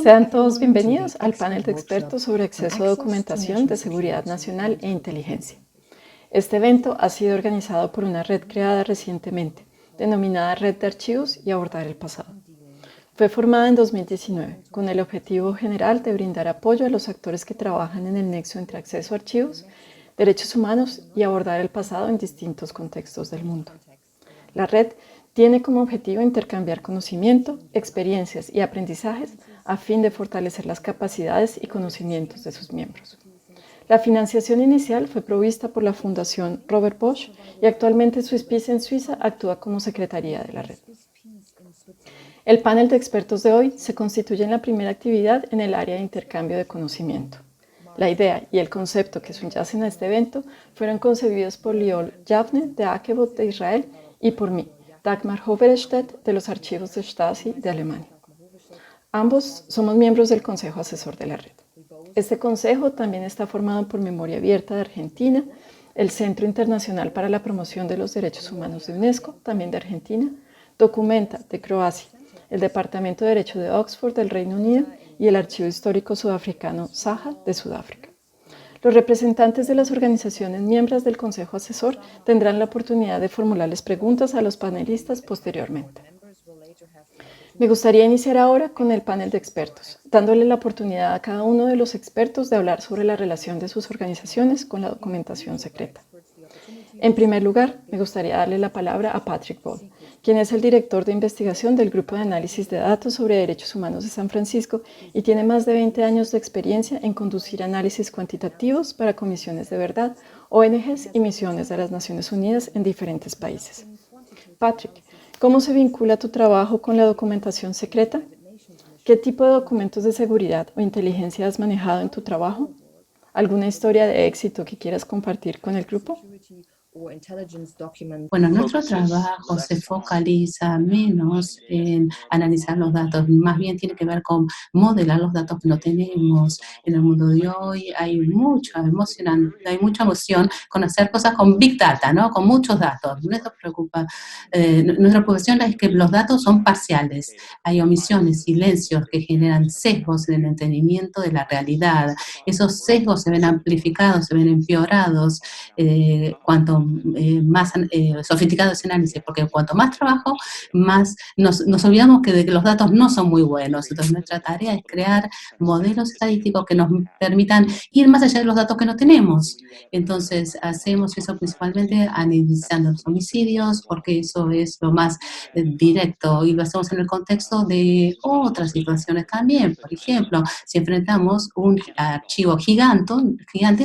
Sean todos bienvenidos al panel de expertos sobre acceso a documentación de seguridad nacional e inteligencia. Este evento ha sido organizado por una red creada recientemente, denominada Red de Archivos y Abordar el Pasado. Fue formada en 2019, con el objetivo general de brindar apoyo a los actores que trabajan en el nexo entre acceso a archivos, derechos humanos y abordar el pasado en distintos contextos del mundo. La red tiene como objetivo intercambiar conocimiento, experiencias y aprendizajes a fin de fortalecer las capacidades y conocimientos de sus miembros. La financiación inicial fue provista por la Fundación Robert Bosch y actualmente Swiss en Suiza actúa como secretaría de la red. El panel de expertos de hoy se constituye en la primera actividad en el área de intercambio de conocimiento. La idea y el concepto que subyacen a este evento fueron concebidos por Lior Javne de Akebot de Israel y por mí, Dagmar Hoverstedt, de los archivos de Stasi de Alemania. Ambos somos miembros del Consejo Asesor de la Red. Este consejo también está formado por Memoria Abierta de Argentina, el Centro Internacional para la Promoción de los Derechos Humanos de UNESCO, también de Argentina, Documenta de Croacia, el Departamento de Derecho de Oxford del Reino Unido y el Archivo Histórico Sudafricano SAHA de Sudáfrica. Los representantes de las organizaciones miembros del Consejo Asesor tendrán la oportunidad de formularles preguntas a los panelistas posteriormente. Me gustaría iniciar ahora con el panel de expertos, dándole la oportunidad a cada uno de los expertos de hablar sobre la relación de sus organizaciones con la documentación secreta. En primer lugar, me gustaría darle la palabra a Patrick Ball, quien es el director de investigación del Grupo de Análisis de Datos sobre Derechos Humanos de San Francisco y tiene más de 20 años de experiencia en conducir análisis cuantitativos para comisiones de verdad, ONGs y misiones de las Naciones Unidas en diferentes países. Patrick, ¿cómo se vincula tu trabajo con la documentación secreta? ¿Qué tipo de documentos de seguridad o inteligencia has manejado en tu trabajo? ¿Alguna historia de éxito que quieras compartir con el grupo? Bueno, nuestro trabajo se focaliza menos en analizar los datos, más bien tiene que ver con modelar los datos que no tenemos. En el mundo de hoy hay mucha emoción con hacer cosas con Big Data, ¿no? Con muchos datos. Nuestra preocupación es que los datos son parciales. Hay omisiones, silencios que generan sesgos en el entendimiento de la realidad. Esos sesgos se ven amplificados, se ven empeorados cuanto más sofisticado ese análisis, porque cuanto más trabajo, más nos olvidamos de que los datos no son muy buenos. Entonces, nuestra tarea es crear modelos estadísticos que nos permitan ir más allá de los datos que no tenemos. Entonces, hacemos eso principalmente analizando los homicidios, porque eso es lo más directo, y lo hacemos en el contexto de otras situaciones también. Por ejemplo, si enfrentamos un archivo gigante,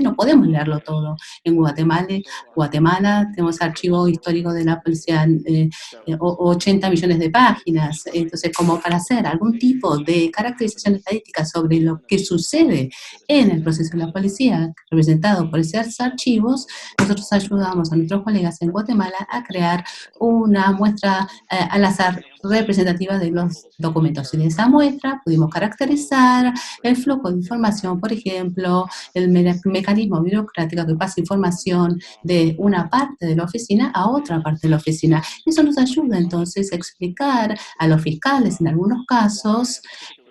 no podemos leerlo todo. En Guatemala tenemos archivo histórico de la policía, 80 millones de páginas. Entonces, como para hacer algún tipo de caracterización estadística sobre lo que sucede en el proceso de la policía, representado por esos archivos, nosotros ayudamos a nuestros colegas en Guatemala a crear una muestra al azar representativa de los documentos. En esa muestra pudimos caracterizar el flujo de información, por ejemplo, el mecanismo burocrático que pasa información de una parte de la oficina a otra parte de la oficina. Eso nos ayuda entonces a explicar a los fiscales en algunos casos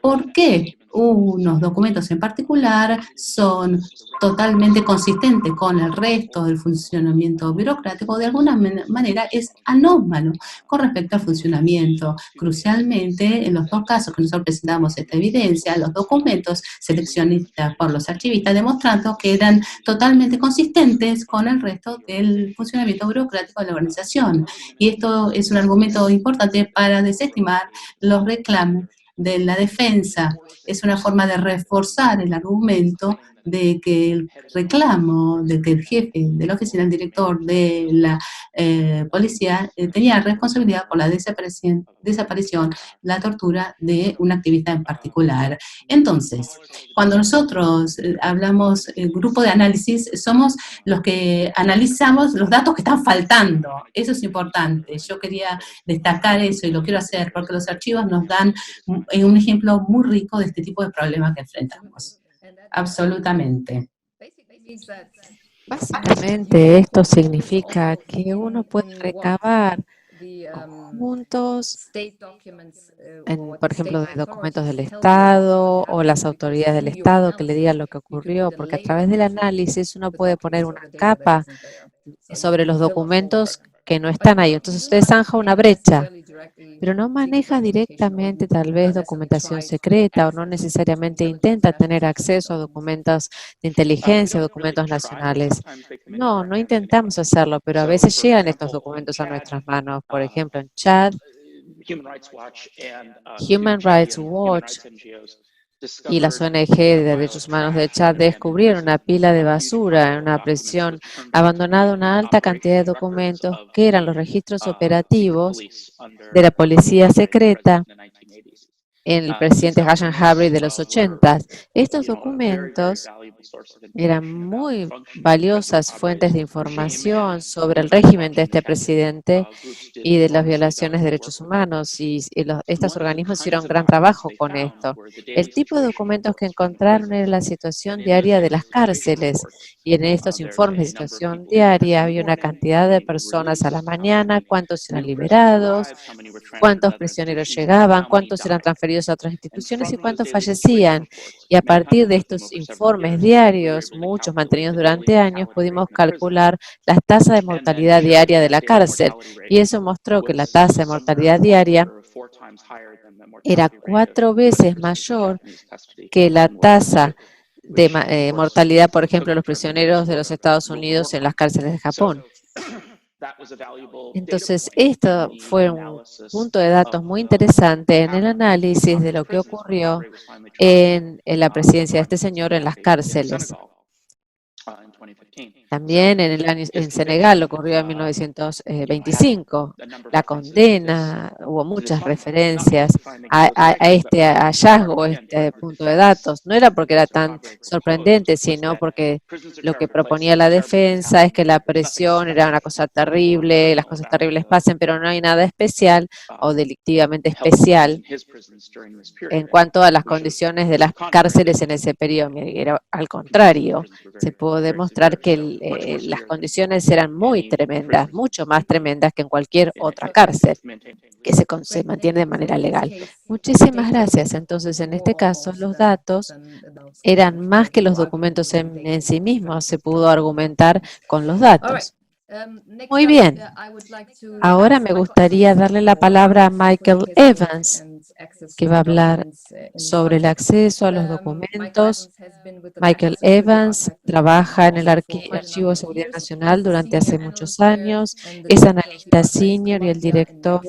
por qué unos documentos en particular son totalmente consistentes con el resto del funcionamiento burocrático, de alguna manera es anómalo con respecto al funcionamiento. Crucialmente, en los dos casos que nosotros presentamos esta evidencia, los documentos seleccionados por los archivistas demostrando que eran totalmente consistentes con el resto del funcionamiento burocrático de la organización. Y esto es un argumento importante para desestimar los reclamos de la defensa. Es una forma de reforzar el argumento de que el reclamo, de que el jefe de la oficina, el director de la policía, tenía responsabilidad por la desaparición, la tortura de un activista en particular. Entonces, cuando nosotros hablamos grupo de análisis, somos los que analizamos los datos que están faltando. Eso es importante. Yo quería destacar eso y lo quiero hacer porque los archivos nos dan un ejemplo muy rico de este tipo de problemas que enfrentamos. Absolutamente. Básicamente, esto significa que uno puede recabar conjuntos, por ejemplo, de documentos del Estado o las autoridades del Estado que le digan lo que ocurrió, porque a través del análisis uno puede poner una capa sobre los documentos que no están ahí. Entonces usted zanja una brecha, pero no maneja directamente tal vez documentación secreta o no necesariamente intenta tener acceso a documentos de inteligencia, documentos nacionales. No, no intentamos hacerlo, pero a veces llegan estos documentos a nuestras manos. Por ejemplo, en Chad, Human Rights Watch y las ONG de derechos humanos de Chad descubrieron una pila de basura en una prisión abandonada, una alta cantidad de documentos que eran los registros operativos de la policía secreta en el presidente Hassan Habri de los 80. Estos documentos eran muy valiosas fuentes de información sobre el régimen de este presidente y de las violaciones de derechos humanos, y estos organismos hicieron gran trabajo con esto. El tipo de documentos que encontraron era la situación diaria de las cárceles, y en estos informes de situación diaria había una cantidad de personas a la mañana, cuántos eran liberados, cuántos prisioneros llegaban, cuántos eran transferidos a otras instituciones y cuántos fallecían. Y a partir de estos informes diarios, muchos mantenidos durante años, pudimos calcular la tasa de mortalidad diaria de la cárcel. Y eso mostró que la tasa de mortalidad diaria era 4 veces mayor que la tasa de mortalidad, por ejemplo, de los prisioneros de los Estados Unidos en las cárceles de Japón. Entonces, esto fue un punto de datos muy interesante en el análisis de lo que ocurrió en la presidencia de este señor en las cárceles. También en Senegal ocurrió en 1925. La condena, hubo muchas referencias a este hallazgo, este punto de datos. No era porque era tan sorprendente, sino porque lo que proponía la defensa es que la presión era una cosa terrible, las cosas terribles pasen, pero no hay nada especial o delictivamente especial en cuanto a las condiciones de las cárceles en ese periodo. Era al contrario, se pudo demostrar que las condiciones eran muy tremendas, mucho más tremendas que en cualquier otra cárcel que se mantiene de manera legal. Muchísimas gracias. Entonces, en este caso, los datos eran más que los documentos en sí mismos, se pudo argumentar con los datos. Muy bien. Ahora me gustaría darle la palabra a Michael Evans, que va a hablar sobre el acceso a los documentos. Michael Evans trabaja en el Archivo de Seguridad Nacional durante hace muchos años, es analista senior y el director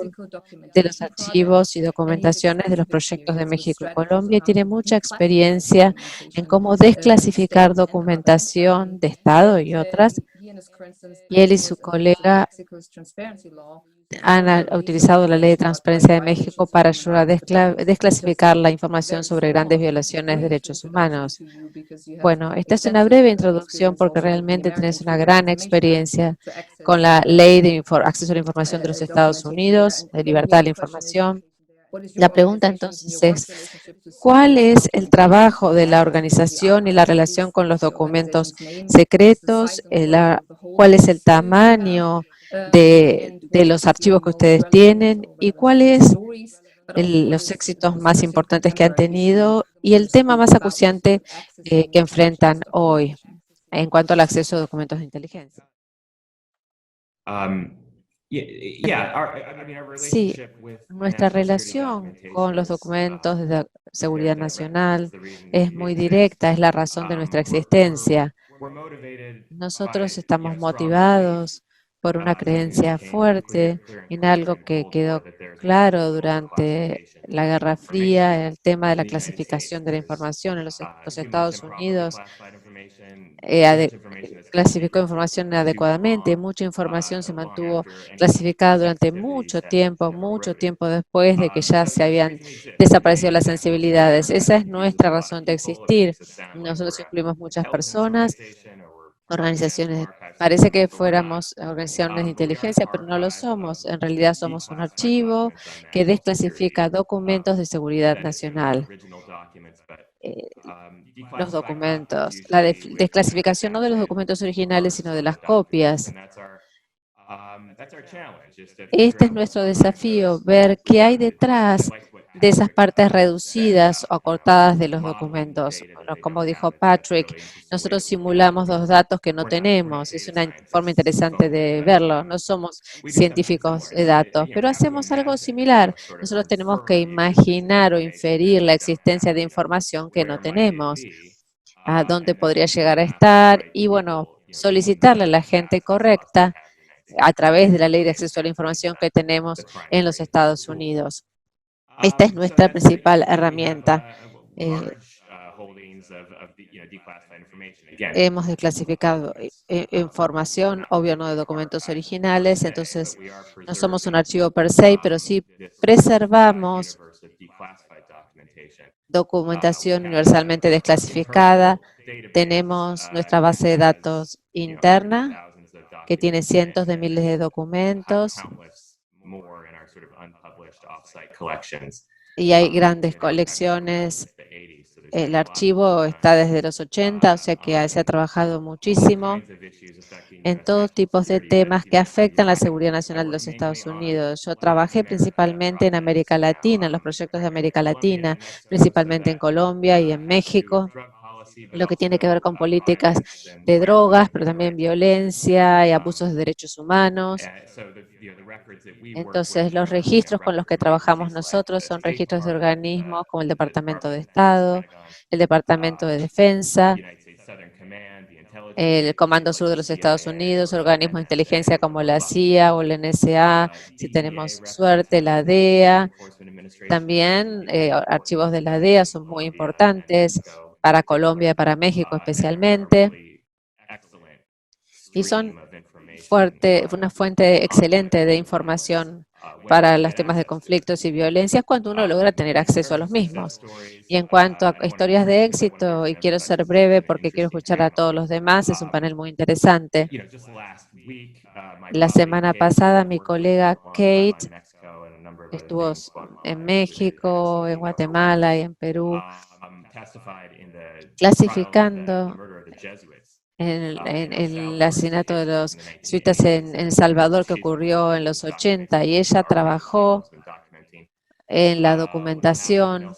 de los archivos y documentaciones de los proyectos de México y Colombia, y tiene mucha experiencia en cómo desclasificar documentación de Estado y otras. Y él y su colega han utilizado la Ley de Transparencia de México para ayudar a desclasificar la información sobre grandes violaciones de derechos humanos. Bueno, esta es una breve introducción porque realmente tienes una gran experiencia con la Ley de Acceso a la Información de los Estados Unidos, de libertad de la información. La pregunta entonces es, ¿cuál es el trabajo de la organización y la relación con los documentos secretos? ¿Cuál es el tamaño de los archivos que ustedes tienen? ¿Y cuáles los éxitos más importantes que han tenido? Y el tema más acuciante que enfrentan hoy en cuanto al acceso a documentos de inteligencia. Sí, nuestra relación con los documentos de seguridad nacional es muy directa, es la razón de nuestra existencia. Nosotros estamos motivados por una creencia fuerte en algo que quedó claro durante la Guerra Fría, el tema de la clasificación de la información en los Estados Unidos. Clasificó información adecuadamente, mucha información se mantuvo clasificada durante mucho tiempo después de que ya se habían desaparecido las sensibilidades. Esa es nuestra razón de existir. Nosotros incluimos muchas personas, organizaciones, parece que fuéramos organizaciones de inteligencia, pero no lo somos. En realidad somos un archivo que desclasifica documentos de seguridad nacional. Los documentos, la desclasificación no de los documentos originales, sino de las copias. Este es nuestro desafío, ver qué hay detrás de esas partes reducidas o cortadas de los documentos. Bueno, como dijo Patrick, nosotros simulamos los datos que no tenemos. Es una forma interesante de verlo. No somos científicos de datos, pero hacemos algo similar. Nosotros tenemos que imaginar o inferir la existencia de información que no tenemos, a dónde podría llegar a estar y, bueno, solicitarle a la gente correcta a través de la ley de acceso a la información que tenemos en los Estados Unidos. Esta es nuestra principal herramienta. Hemos desclasificado información, obvio no de documentos originales, entonces no somos un archivo per se, pero sí preservamos documentación universalmente desclasificada. Tenemos nuestra base de datos interna, que tiene cientos de miles de documentos, y hay grandes colecciones. El archivo está desde los 80, o sea que se ha trabajado muchísimo en todos tipos de temas que afectan la seguridad nacional de los Estados Unidos. Yo trabajé principalmente en América Latina, en los proyectos de América Latina, principalmente en Colombia y en México, lo que tiene que ver con políticas de drogas, pero también violencia y abusos de derechos humanos. Entonces, los registros con los que trabajamos nosotros son registros de organismos como el Departamento de Estado, el Departamento de Defensa, el Comando Sur de los Estados Unidos, organismos de inteligencia como la CIA o la NSA, si tenemos suerte, la DEA. También archivos de la DEA son muy importantes para Colombia y para México especialmente, y son una fuente excelente de información para los temas de conflictos y violencias cuando uno logra tener acceso a los mismos. Y en cuanto a historias de éxito, y quiero ser breve porque quiero escuchar a todos los demás, es un panel muy interesante. La semana pasada mi colega Kate estuvo en México, en Guatemala y en Perú, clasificando el asesinato de los jesuitas en El Salvador que ocurrió en los 80, y ella trabajó en la documentación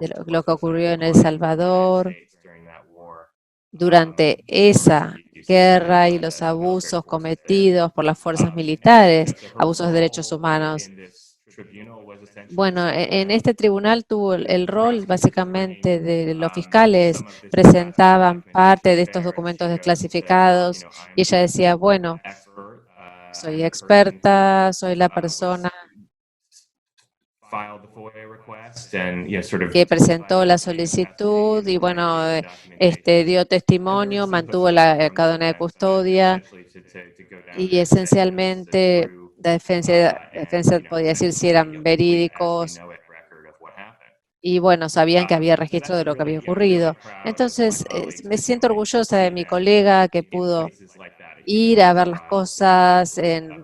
de lo que ocurrió en El Salvador durante esa guerra y los abusos cometidos por las fuerzas militares, abusos de derechos humanos. Bueno, en este tribunal tuvo el rol básicamente de los fiscales, presentaban parte de estos documentos desclasificados y ella decía, bueno, soy experta, soy la persona que presentó la solicitud y, bueno, dio testimonio, mantuvo la cadena de custodia y esencialmente la defensa podía decir si eran verídicos y, bueno, sabían que había registro de lo que había ocurrido. Entonces, me siento orgullosa de mi colega que pudo ir a ver las cosas en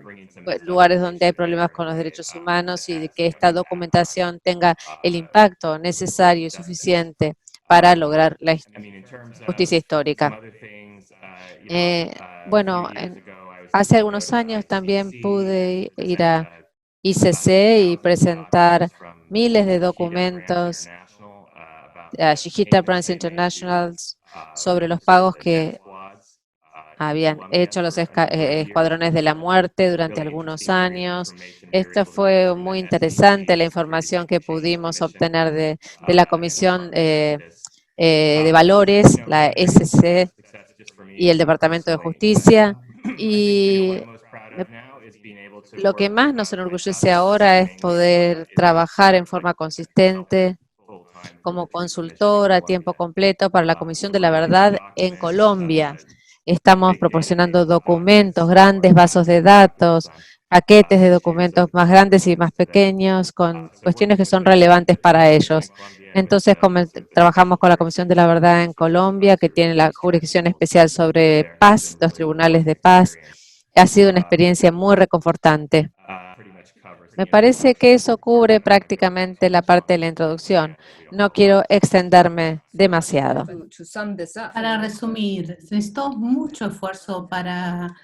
lugares donde hay problemas con los derechos humanos y de que esta documentación tenga el impacto necesario y suficiente para lograr la justicia histórica. Bueno, hace algunos años también pude ir a ICC y presentar miles de documentos a Shihita Brands International sobre los pagos que habían hecho los escuadrones de la muerte durante algunos años. Esto fue muy interesante, la información que pudimos obtener de la Comisión de Valores, la SC y el Departamento de Justicia. Y lo que más nos enorgullece ahora es poder trabajar en forma consistente como consultora a tiempo completo para la Comisión de la Verdad en Colombia. Estamos proporcionando documentos, grandes bases de datos, paquetes de documentos más grandes y más pequeños con cuestiones que son relevantes para ellos. Entonces, trabajamos con la Comisión de la Verdad en Colombia, que tiene la jurisdicción especial sobre paz, los tribunales de paz. Ha sido una experiencia muy reconfortante. Me parece que eso cubre prácticamente la parte de la introducción. No quiero extenderme demasiado. Para resumir, se necesitó mucho esfuerzo para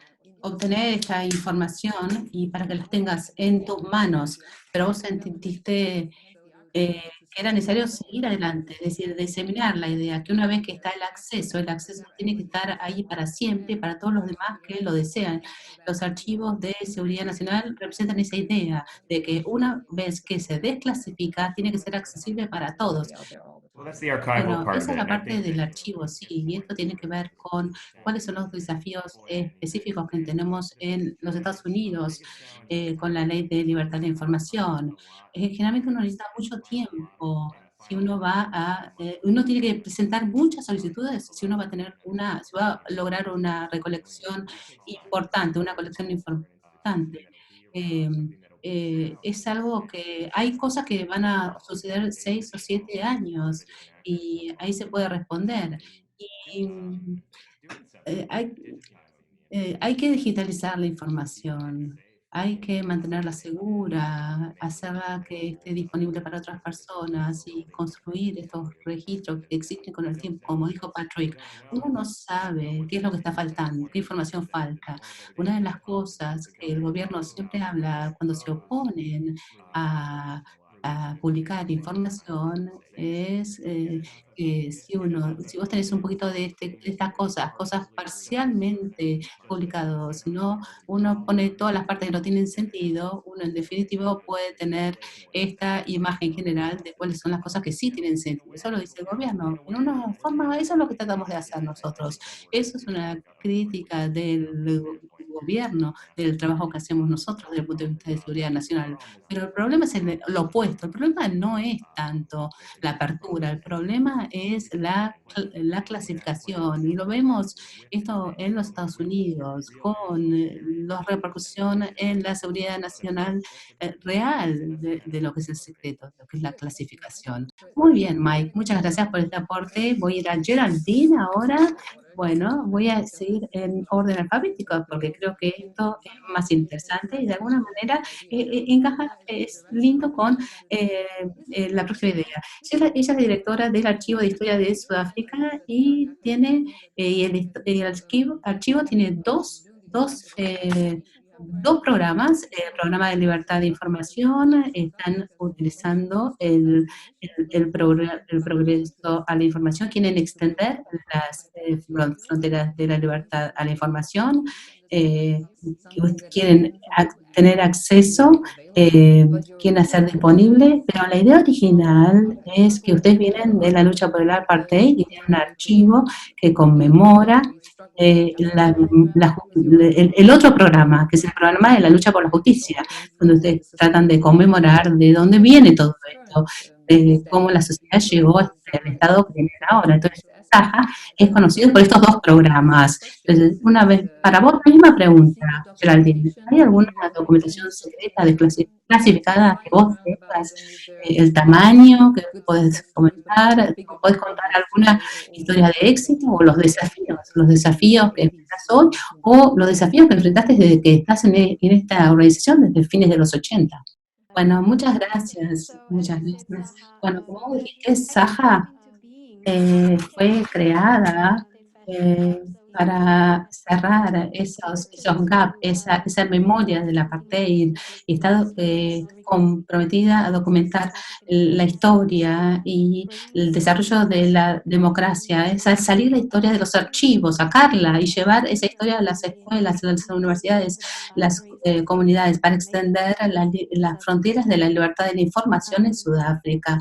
obtener esta información y para que las tengas en tus manos, pero vos entendiste que era necesario seguir adelante, es decir, diseminar la idea que una vez que está el acceso tiene que estar ahí para siempre, para todos los demás que lo desean. Los archivos de seguridad nacional representan esa idea de que una vez que se desclasifica, tiene que ser accesible para todos. Bueno, esa es la parte del archivo, sí, y esto tiene que ver con cuáles son los desafíos específicos que tenemos en los Estados Unidos con la ley de libertad de información. Generalmente uno necesita mucho tiempo. Si uno uno tiene que presentar muchas solicitudes, si uno va a tener si va a lograr una recolección importante, una colección importante. Eh, es algo que hay cosas que van a suceder 6 o 7 años y ahí se puede responder. Y hay hay que digitalizar la información, hay que mantenerla segura, hacerla que esté disponible para otras personas y construir estos registros que existen con el tiempo. Como dijo Patrick, uno no sabe qué es lo que está faltando, qué información falta. Una de las cosas que el gobierno siempre habla cuando se oponen a, a publicar información es que si vos tenés un poquito de estas cosas parcialmente publicado, si no uno pone todas las partes que no tienen sentido, uno en definitivo puede tener esta imagen general de cuáles son las cosas que sí tienen sentido. Eso lo dice el gobierno. En una forma, eso es lo que tratamos de hacer nosotros. Eso es una crítica del gobierno, del trabajo que hacemos nosotros desde el punto de vista de seguridad nacional. Pero el problema es lo opuesto. El problema no es tanto la apertura, el problema es la clasificación. Y lo vemos esto en los Estados Unidos, con la repercusión en la seguridad nacional real de lo que es el secreto, de lo que es la clasificación. Muy bien, Mike, muchas gracias por este aporte. Voy a ir a Geraldine ahora. Bueno, voy a seguir en orden alfabético porque creo que esto es más interesante y de alguna manera encaja, es lindo con la próxima idea. Ella es la directora del Archivo de Historia de Sudáfrica y tiene el archivo tiene dos programas. El programa de libertad de información, están utilizando el progreso a la información, quieren extender las fronteras de la libertad a la información, quieren tener acceso, quieren hacer disponible, pero la idea original es que ustedes vienen de la lucha por el apartheid y tienen un archivo que conmemora el otro programa, que es el programa de la lucha por la justicia, donde ustedes tratan de conmemorar de dónde viene todo esto, de cómo la sociedad llegó hasta el estado que tienen ahora. Entonces, SAJA es conocido por estos dos programas. Entonces, una vez, para vos, la misma pregunta, Geraldine, ¿hay alguna documentación secreta clasificada que vos tengas? El tamaño que puedes comentar, puedes contar alguna historia de éxito o los desafíos que enfrentas hoy o los desafíos que enfrentaste desde que estás en esta organización desde fines de los 80. Bueno, muchas gracias, muchas gracias. Bueno, como dijiste, Saja fue creada para cerrar esos gaps, esa memoria del apartheid, y está comprometida a documentar la historia y el desarrollo de la democracia, es al salir la historia de los archivos, sacarla y llevar esa historia a las escuelas, a las universidades, las comunidades, para extender las fronteras de la libertad de la información en Sudáfrica.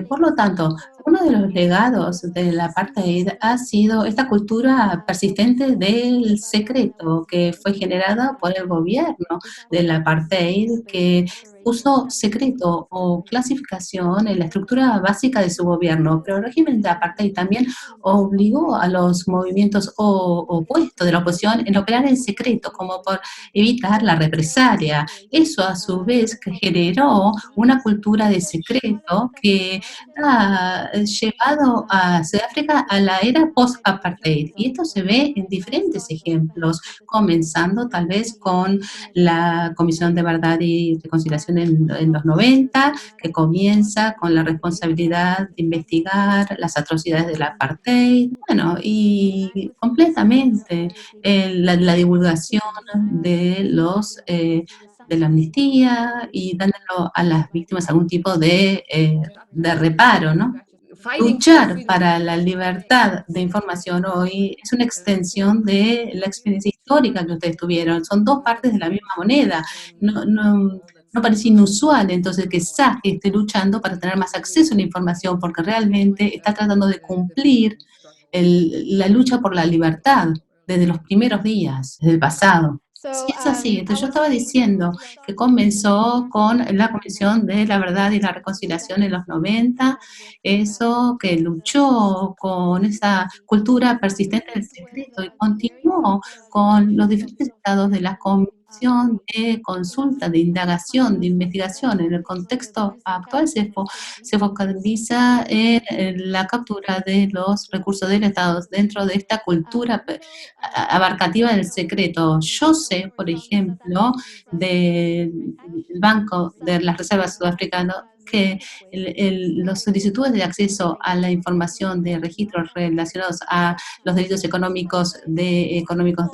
Por lo tanto, uno de los legados del apartheid ha sido esta cultura persistente del secreto que fue generada por el gobierno del apartheid, que puso secreto o clasificación en la estructura básica de su gobierno. Pero el régimen de apartheid también obligó a los movimientos opuestos de la oposición en operar en secreto, como por evitar la represalia. Eso a su vez generó una cultura de secreto que llevado a Sudáfrica a la era post-apartheid. Y esto se ve en diferentes ejemplos, comenzando tal vez con la Comisión de Verdad y Reconciliación en los 90, que comienza con la responsabilidad de investigar las atrocidades del apartheid, bueno, y completamente la divulgación de de la amnistía y dándolo a las víctimas algún tipo de reparo, ¿no? Luchar para la libertad de información hoy es una extensión de la experiencia histórica que ustedes tuvieron. Son dos partes de la misma moneda. No parece inusual entonces que SAG esté luchando para tener más acceso a la información porque realmente está tratando de cumplir la lucha por la libertad desde los primeros días, desde el pasado. Sí, es así. Entonces yo estaba diciendo que comenzó con la Comisión de la Verdad y la Reconciliación en los 90, eso que luchó con esa cultura persistente del secreto y continuó con los diferentes estados de la Comisión de consulta, de indagación, de investigación. En el contexto actual se focaliza en la captura de los recursos del Estado dentro de esta cultura abarcativa del secreto. Yo sé, por ejemplo, del Banco de las Reservas Sudafricano que los solicitudes de acceso a la información de registros relacionados a los delitos económicos de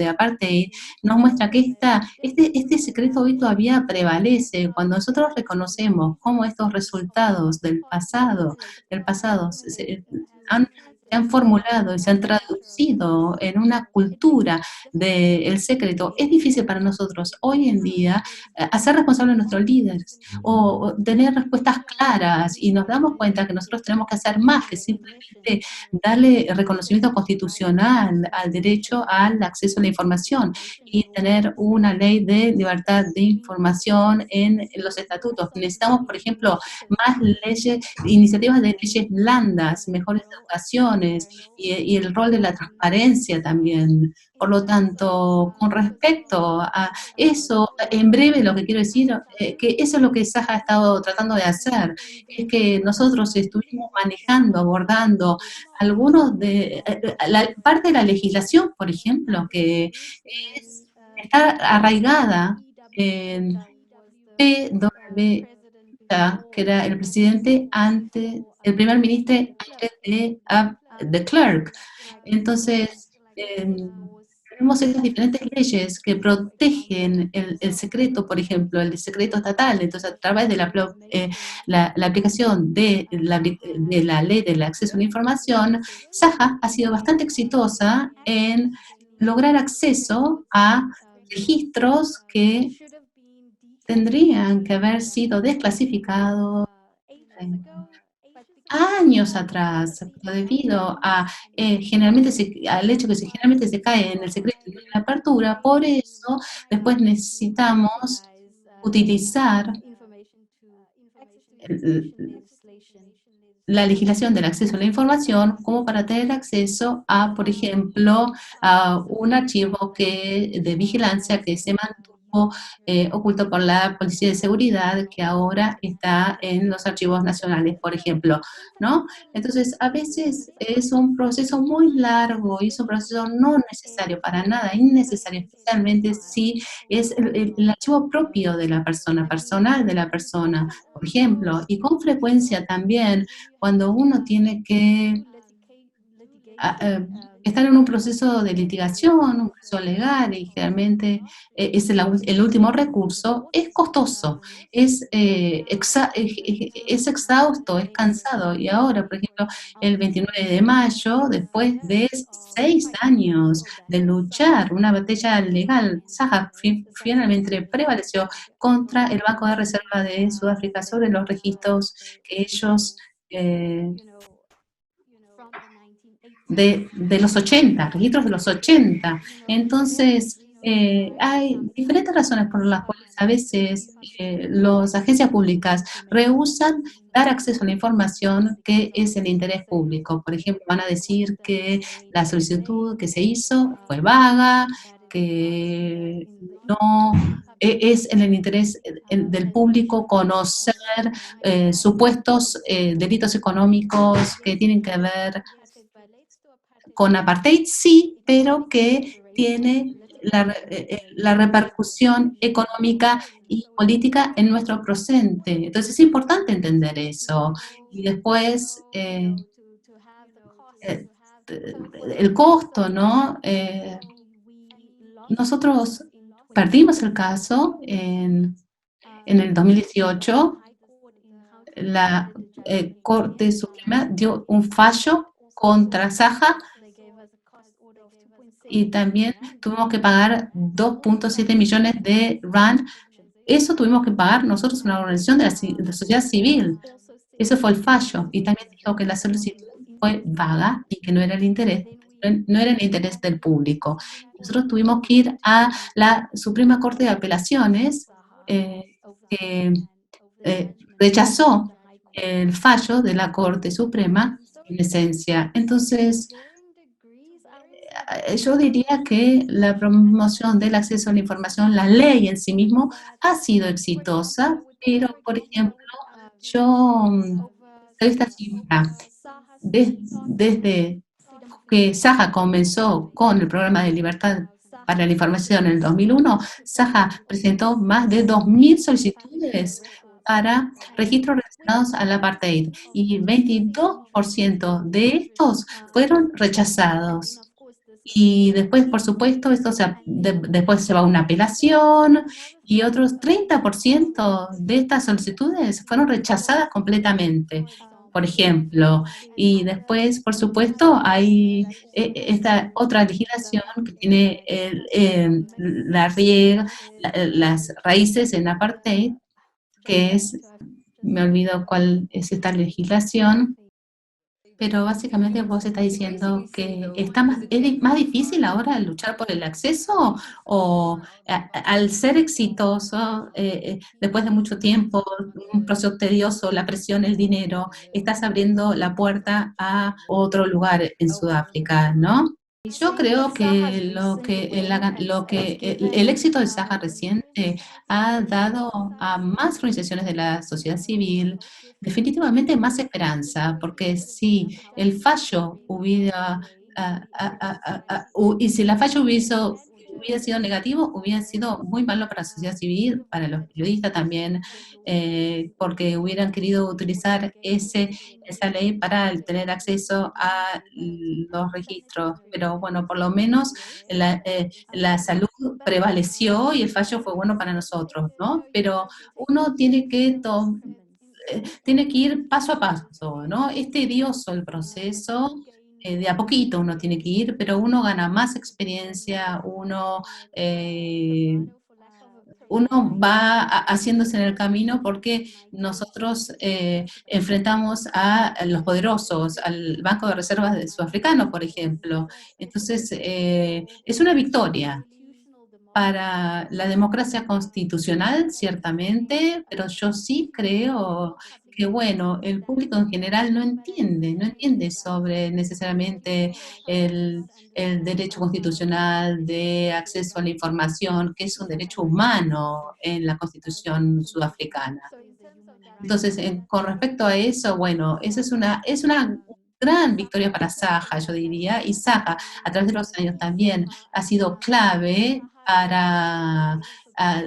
apartheid nos muestra que este secreto hoy todavía prevalece. Cuando nosotros reconocemos cómo estos resultados del pasado se han formulado y se han traducido en una cultura del secreto, es difícil para nosotros hoy en día hacer responsables a nuestros líderes o tener respuestas claras, y nos damos cuenta que nosotros tenemos que hacer más que simplemente darle reconocimiento constitucional al derecho al acceso a la información y tener una ley de libertad de información en los estatutos. Necesitamos, por ejemplo, más leyes, iniciativas de leyes blandas, mejores educaciones y el rol de la transparencia también. Por lo tanto, con respecto a eso, en breve lo que quiero decir, que eso es lo que SAG ha estado tratando de hacer, es que nosotros estuvimos manejando, abordando algunos la parte de la legislación, por ejemplo, que está arraigada en PW, que era el presidente antes, el primer ministro antes de Klerk. Entonces, tenemos estas diferentes leyes que protegen el secreto, por ejemplo, el secreto estatal. Entonces, a través de la aplicación de la ley del acceso a la información, SAJA ha sido bastante exitosa en lograr acceso a registros que tendrían que haber sido desclasificados años atrás, pero debido a al hecho que generalmente se cae en el secreto y en la apertura, por eso después necesitamos utilizar la legislación del acceso a la información como para tener acceso a, por ejemplo, a un archivo de vigilancia que se mantuvo oculto por la Policía de Seguridad, que ahora está en los archivos nacionales, por ejemplo, ¿no? Entonces, a veces es un proceso muy largo y es un proceso no necesario, para nada innecesario, especialmente si es el archivo propio de la persona, personal de la persona, por ejemplo, y con frecuencia también cuando uno tiene que estar en un proceso de litigación, un proceso legal, y generalmente es el último recurso, es costoso, es exhausto, es cansado. Y ahora, por ejemplo, el 29 de mayo, después de 6 años de luchar una batalla legal, SAJA finalmente prevaleció contra el Banco de Reserva de Sudáfrica sobre los registros que ellos de los 80, registros de los 80. Entonces, hay diferentes razones por las cuales a veces las agencias públicas rehúsan dar acceso a la información que es el interés público. Por ejemplo, van a decir que la solicitud que se hizo fue vaga, que no es en el interés del público conocer ser supuestos delitos económicos que tienen que ver con apartheid, sí, pero que tiene la repercusión económica y política en nuestro presente. Entonces es importante entender eso. Y después el costo, ¿no? Nosotros perdimos el caso en el 2018. La Corte Suprema dio un fallo contra Saja y también tuvimos que pagar 2.7 millones de RAND. Eso tuvimos que pagar nosotros, una organización de la sociedad civil. Eso fue el fallo. Y también dijo que la solicitud fue vaga y que no era el interés, no era el interés del público. Nosotros tuvimos que ir a la Suprema Corte de Apelaciones, que rechazó el fallo de la Corte Suprema en esencia. Entonces, yo diría que la promoción del acceso a la información, la ley en sí mismo, ha sido exitosa, pero, por ejemplo, yo esta cifra, desde que Saja comenzó con el programa de libertad para la información en el 2001, Saja presentó más de 2.000 solicitudes para registros relacionados al apartheid y 22% de estos fueron rechazados. Y después, por supuesto, después se va a una apelación y otros 30% de estas solicitudes fueron rechazadas completamente, por ejemplo. Y después, por supuesto, hay esta otra legislación que tiene las raíces en apartheid, que es, me olvido cuál es esta legislación, pero básicamente vos estás diciendo que es más difícil ahora luchar por el acceso o al ser exitoso, después de mucho tiempo, un proceso tedioso, la presión, el dinero, estás abriendo la puerta a otro lugar en Sudáfrica, ¿no? Yo creo que el éxito de Saja reciente ha dado a más organizaciones de la sociedad civil definitivamente más esperanza, porque si el fallo hubiera, y si el fallo hubiera sido negativo, hubiera sido muy malo para la sociedad civil, para los periodistas también, porque hubieran querido utilizar esa ley para tener acceso a los registros. Pero bueno, por lo menos la salud prevaleció y el fallo fue bueno para nosotros, ¿no? Pero uno tiene que ir paso a paso, ¿no? Es tedioso el proceso, de a poquito uno tiene que ir, pero uno gana más experiencia, uno va haciéndose en el camino porque nosotros enfrentamos a los poderosos, al Banco de Reservas Sudafricano, por ejemplo. Entonces, es una victoria para la democracia constitucional, ciertamente, pero yo sí creo que, bueno, el público en general no entiende sobre necesariamente el derecho constitucional de acceso a la información, que es un derecho humano en la Constitución sudafricana. Entonces, con respecto a eso, bueno, esa es una gran victoria para Saja, yo diría, y Saja a través de los años también ha sido clave para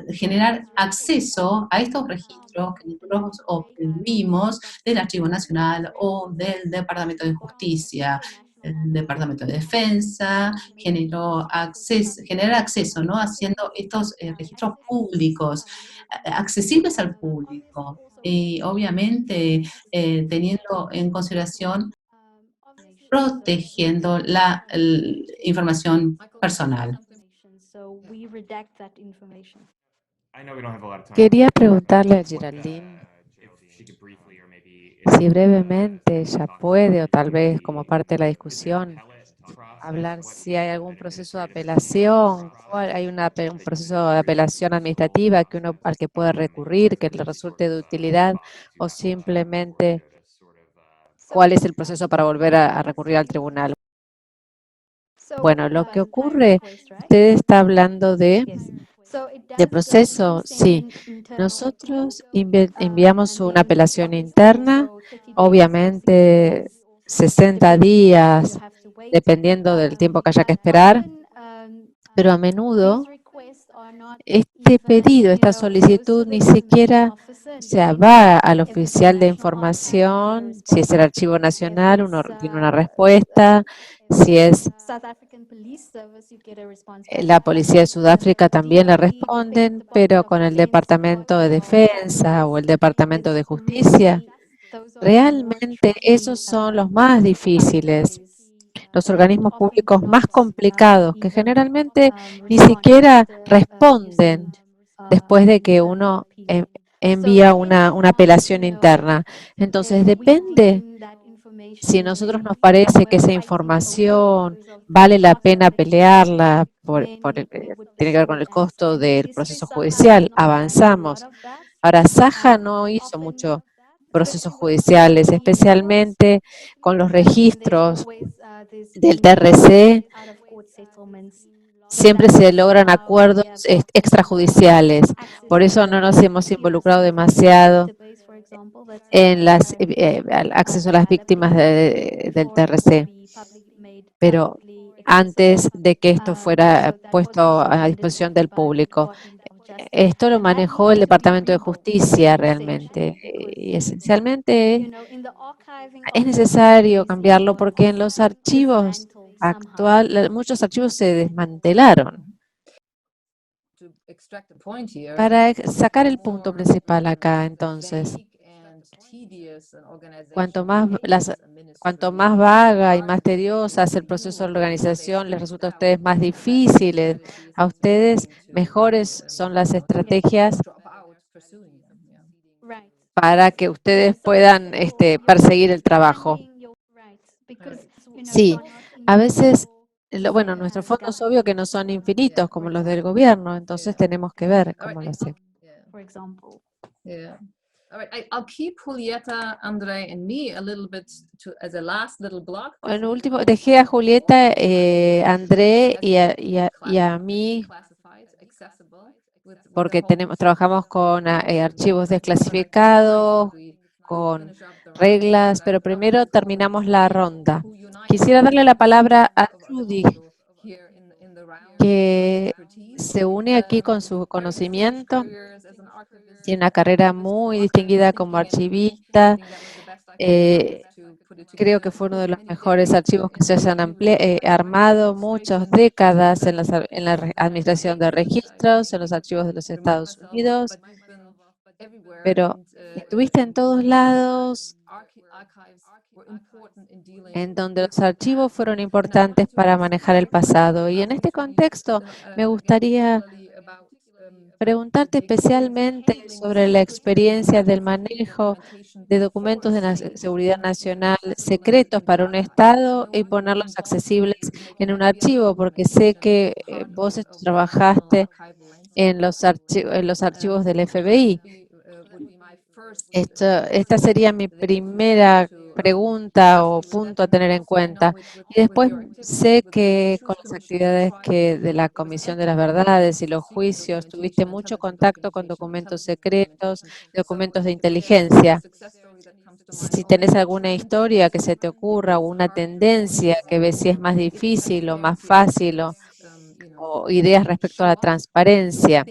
generar acceso a estos registros que nosotros obtuvimos del Archivo Nacional o del Departamento de Justicia. El Departamento de Defensa generar acceso, ¿no? Haciendo estos registros públicos, accesibles al público. Y obviamente teniendo en consideración protegiendo la información personal. Quería preguntarle a Geraldine si brevemente ella puede, o tal vez como parte de la discusión, hablar si hay algún proceso de apelación, hay un proceso de apelación administrativa al que puede recurrir, que le resulte de utilidad, o simplemente cuál es el proceso para volver a recurrir al tribunal. Bueno, lo que ocurre, usted está hablando de De proceso, sí. Nosotros enviamos una apelación interna, obviamente 60 días, dependiendo del tiempo que haya que esperar, pero a menudo este pedido, esta solicitud ni siquiera, o sea, va al oficial de información. Si es el Archivo Nacional, uno tiene una respuesta. Si es la Policía de Sudáfrica, también le responden, pero con el Departamento de Defensa o el Departamento de Justicia, realmente esos son los más difíciles, los organismos públicos más complicados, que generalmente ni siquiera responden después de que uno envía una apelación interna. Entonces, depende si a nosotros nos parece que esa información vale la pena pelearla, tiene que ver con el costo del proceso judicial, avanzamos. Ahora, Saja no hizo mucho procesos judiciales, especialmente con los registros del TRC, siempre se logran acuerdos extrajudiciales. Por eso no nos hemos involucrado demasiado en el acceso a las víctimas del TRC. Pero antes de que esto fuera puesto a disposición del público, esto lo manejó el Departamento de Justicia realmente. Y esencialmente es necesario cambiarlo porque en los archivos muchos archivos se desmantelaron. Para sacar el punto principal acá, entonces, cuanto más vaga y más tediosa es el proceso de organización, les resulta a ustedes más difíciles, a ustedes mejores son las estrategias para que ustedes puedan perseguir el trabajo. Sí, a veces, bueno, nuestros fondos obvio que no son infinitos como los del gobierno, entonces tenemos que ver cómo lo hacemos. En último, dejé a Julieta, André y a mí, porque trabajamos con archivos desclasificados, con reglas, pero primero terminamos la ronda. Quisiera darle la palabra a Trudy, que se une aquí con su conocimiento. Tiene una carrera muy distinguida como archivista. Creo que fue uno de los mejores archivos que se hayan armado muchas décadas en la administración de registros, en los archivos de los Estados Unidos, pero estuviste en todos lados en donde los archivos fueron importantes para manejar el pasado. Y en este contexto me gustaría preguntarte especialmente sobre la experiencia del manejo de documentos de seguridad nacional secretos para un Estado y ponerlos accesibles en un archivo, porque sé que vos trabajaste en los archivos del FBI. Esta sería mi primera pregunta o punto a tener en cuenta. Y después sé que con las actividades de la Comisión de las Verdades y los juicios tuviste mucho contacto con documentos secretos, documentos de inteligencia. Si tenés alguna historia que se te ocurra o una tendencia que ves si es más difícil o más fácil o ideas respecto a la transparencia,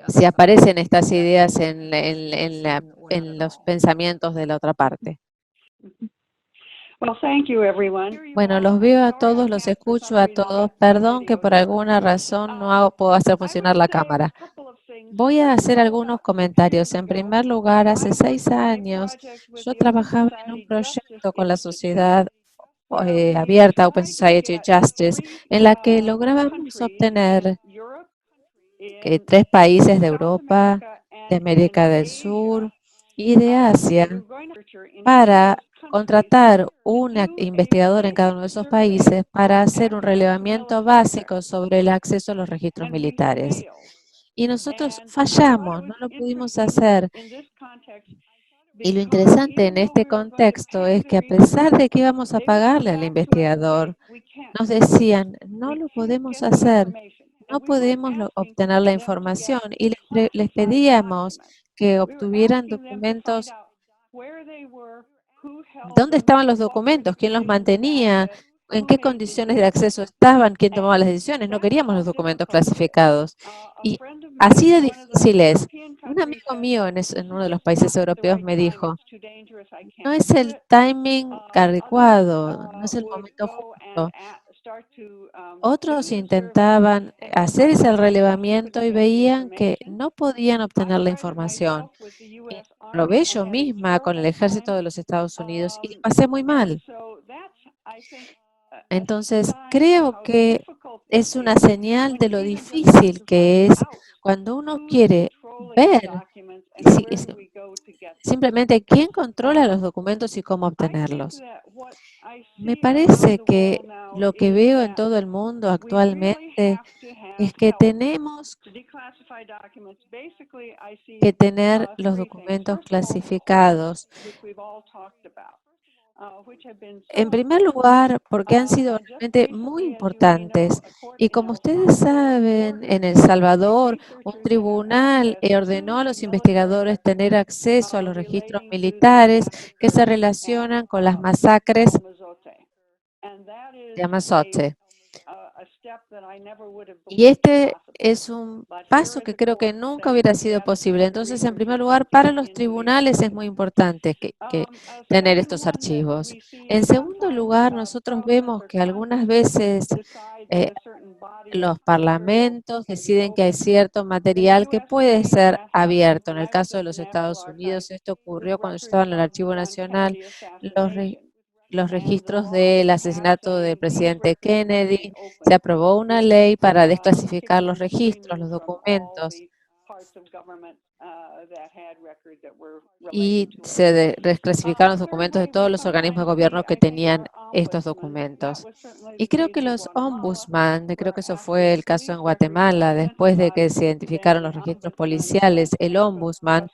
si aparecen estas ideas en los pensamientos de la otra parte. Bueno, los veo a todos, los escucho a todos. Perdón que por alguna razón no puedo hacer funcionar la cámara. Voy a hacer algunos comentarios. En primer lugar, hace 6 años yo trabajaba en un proyecto con la sociedad abierta, Open Society Justice, en la que lográbamos obtener que 3 países de Europa, de América del Sur y de Asia para contratar un investigador en cada uno de esos países para hacer un relevamiento básico sobre el acceso a los registros militares. Y nosotros fallamos, no lo pudimos hacer. Y lo interesante en este contexto es que a pesar de que íbamos a pagarle al investigador, nos decían, no lo podemos hacer, no podemos obtener la información y les pedíamos que obtuvieran documentos. ¿Dónde estaban los documentos? ¿Quién los mantenía? ¿En qué condiciones de acceso estaban? ¿Quién tomaba las decisiones? No queríamos los documentos clasificados. Y así de difícil es. Un amigo mío en uno de los países europeos me dijo, no es el timing adecuado, no es el momento justo. Otros intentaban hacer ese relevamiento y veían que no podían obtener la información. Y lo ve yo misma con el ejército de los Estados Unidos y pasé muy mal. Entonces, creo que es una señal de lo difícil que es cuando uno quiere ver simplemente quién controla los documentos y cómo obtenerlos. Me parece que lo que veo en todo el mundo actualmente es que tenemos que tener los documentos clasificados. En primer lugar, porque han sido realmente muy importantes. Y como ustedes saben, en El Salvador, un tribunal ordenó a los investigadores tener acceso a los registros militares que se relacionan con las masacres de Amazote. Y este es un paso que creo que nunca hubiera sido posible. Entonces, en primer lugar, para los tribunales es muy importante que tener estos archivos. En segundo lugar, nosotros vemos que algunas veces eh, los parlamentos deciden que hay cierto material que puede ser abierto. En el caso de los Estados Unidos, esto ocurrió cuando yo estaba en el Archivo Nacional. Los registros del asesinato del presidente Kennedy, se aprobó una ley para desclasificar los registros, los documentos, y se desclasificaron los documentos de todos los organismos de gobierno que tenían estos documentos. Y creo que los ombudsman, creo que eso fue el caso en Guatemala, después de que se identificaron los registros policiales, el ombudsman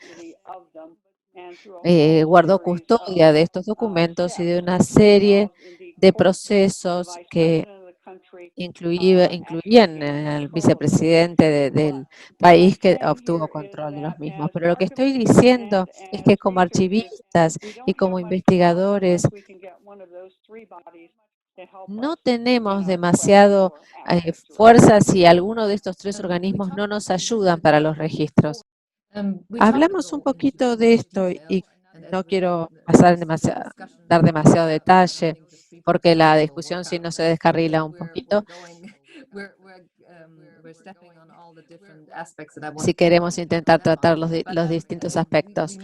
guardó custodia de estos documentos y de una serie de procesos que incluían al vicepresidente del país que obtuvo control de los mismos. Pero lo que estoy diciendo es que como archivistas y como investigadores no tenemos demasiado fuerza si alguno de estos tres organismos no nos ayudan para los registros. Hablamos un poquito de esto y no quiero dar demasiado detalle porque la discusión sí no se descarrila un poquito. Si queremos intentar tratar los distintos aspectos.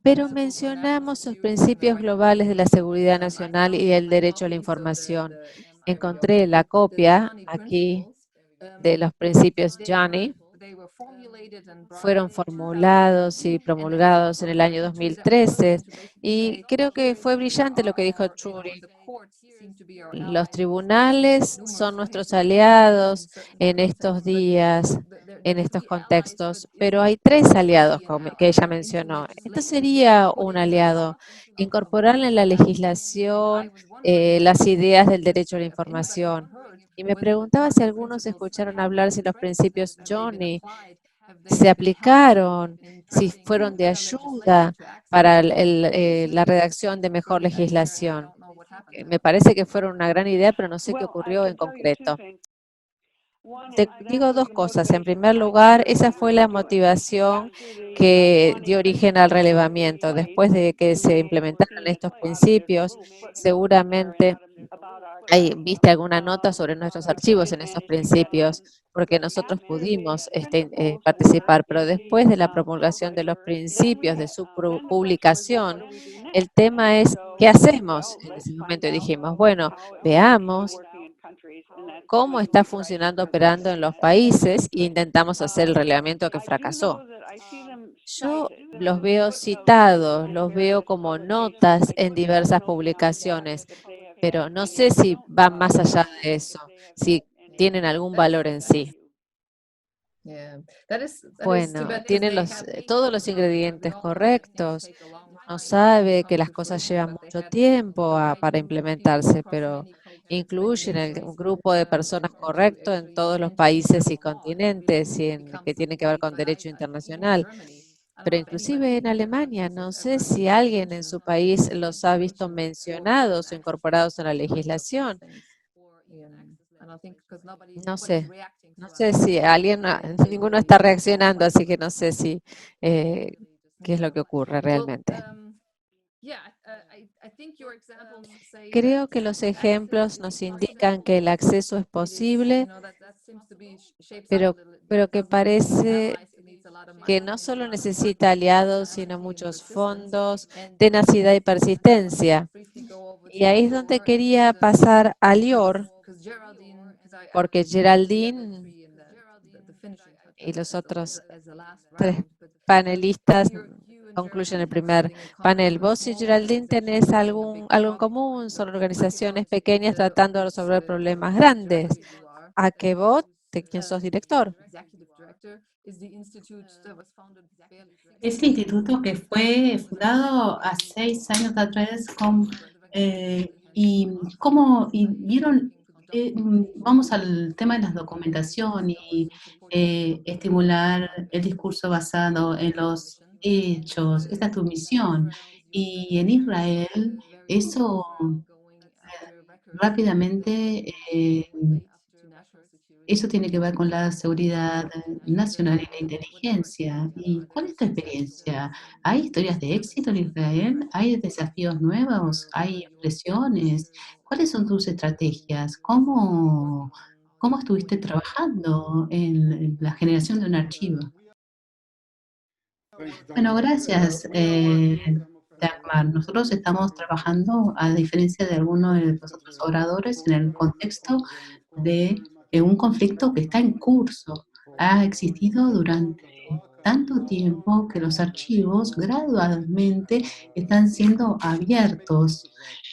Pero mencionamos los principios globales de la seguridad nacional y el derecho a la información. Encontré la copia aquí de los principios Gianni. Fueron formulados y promulgados en el año 2013 y creo que fue brillante lo que dijo Trudy. Los tribunales son nuestros aliados en estos días, en estos contextos, pero hay tres aliados que ella mencionó. Esto sería un aliado, incorporar en la legislación las ideas del derecho a la información. Y me preguntaba si algunos escucharon hablar si los principios Johnny se aplicaron, si fueron de ayuda para la redacción de mejor legislación. Me parece que fueron una gran idea, pero no sé qué ocurrió en concreto. Te digo dos cosas. En primer lugar, esa fue la motivación que dio origen al relevamiento. Después de que se implementaron estos principios, seguramente viste alguna nota sobre nuestros archivos en esos principios, porque nosotros pudimos participar, pero después de la promulgación de los principios, de su publicación, el tema es, ¿qué hacemos? En ese momento dijimos, bueno, veamos cómo está funcionando, operando en los países e intentamos hacer el relevamiento que fracasó. Yo los veo citados, los veo como notas en diversas publicaciones, pero no sé si van más allá de eso, si tienen algún valor en sí. Bueno, tienen todos los ingredientes correctos. Uno sabe que las cosas llevan mucho tiempo para implementarse, pero incluyen un grupo de personas correcto en todos los países y continentes y que tiene que ver con derecho internacional. Pero inclusive en Alemania, no sé si alguien en su país los ha visto mencionados o incorporados en la legislación. No sé si alguien, ninguno está reaccionando, así que no sé si qué es lo que ocurre realmente. Creo que los ejemplos nos indican que el acceso es posible, pero que parece que no solo necesita aliados, sino muchos fondos, tenacidad y persistencia. Y ahí es donde quería pasar a Lior, porque Geraldine y los otros tres panelistas concluyen el primer panel. Vos y Geraldine tenés algo en común, son organizaciones pequeñas tratando de resolver problemas grandes. ¿A qué vos, de quién sos director? Este instituto que fue fundado hace 6 años atrás y vieron, vamos al tema de la documentación y estimular el discurso basado en los hechos. Esta es tu misión. Y en Israel eso rápidamente eso tiene que ver con la seguridad nacional y la inteligencia. ¿Y cuál es tu experiencia? ¿Hay historias de éxito en Israel? ¿Hay desafíos nuevos? ¿Hay presiones? ¿Cuáles son tus estrategias? ¿Cómo estuviste trabajando en la generación de un archivo? Bueno, gracias, Dagmar. Nosotros estamos trabajando, a diferencia de algunos de los otros oradores, en el contexto de un conflicto que está en curso. Ha existido durante tanto tiempo que los archivos gradualmente están siendo abiertos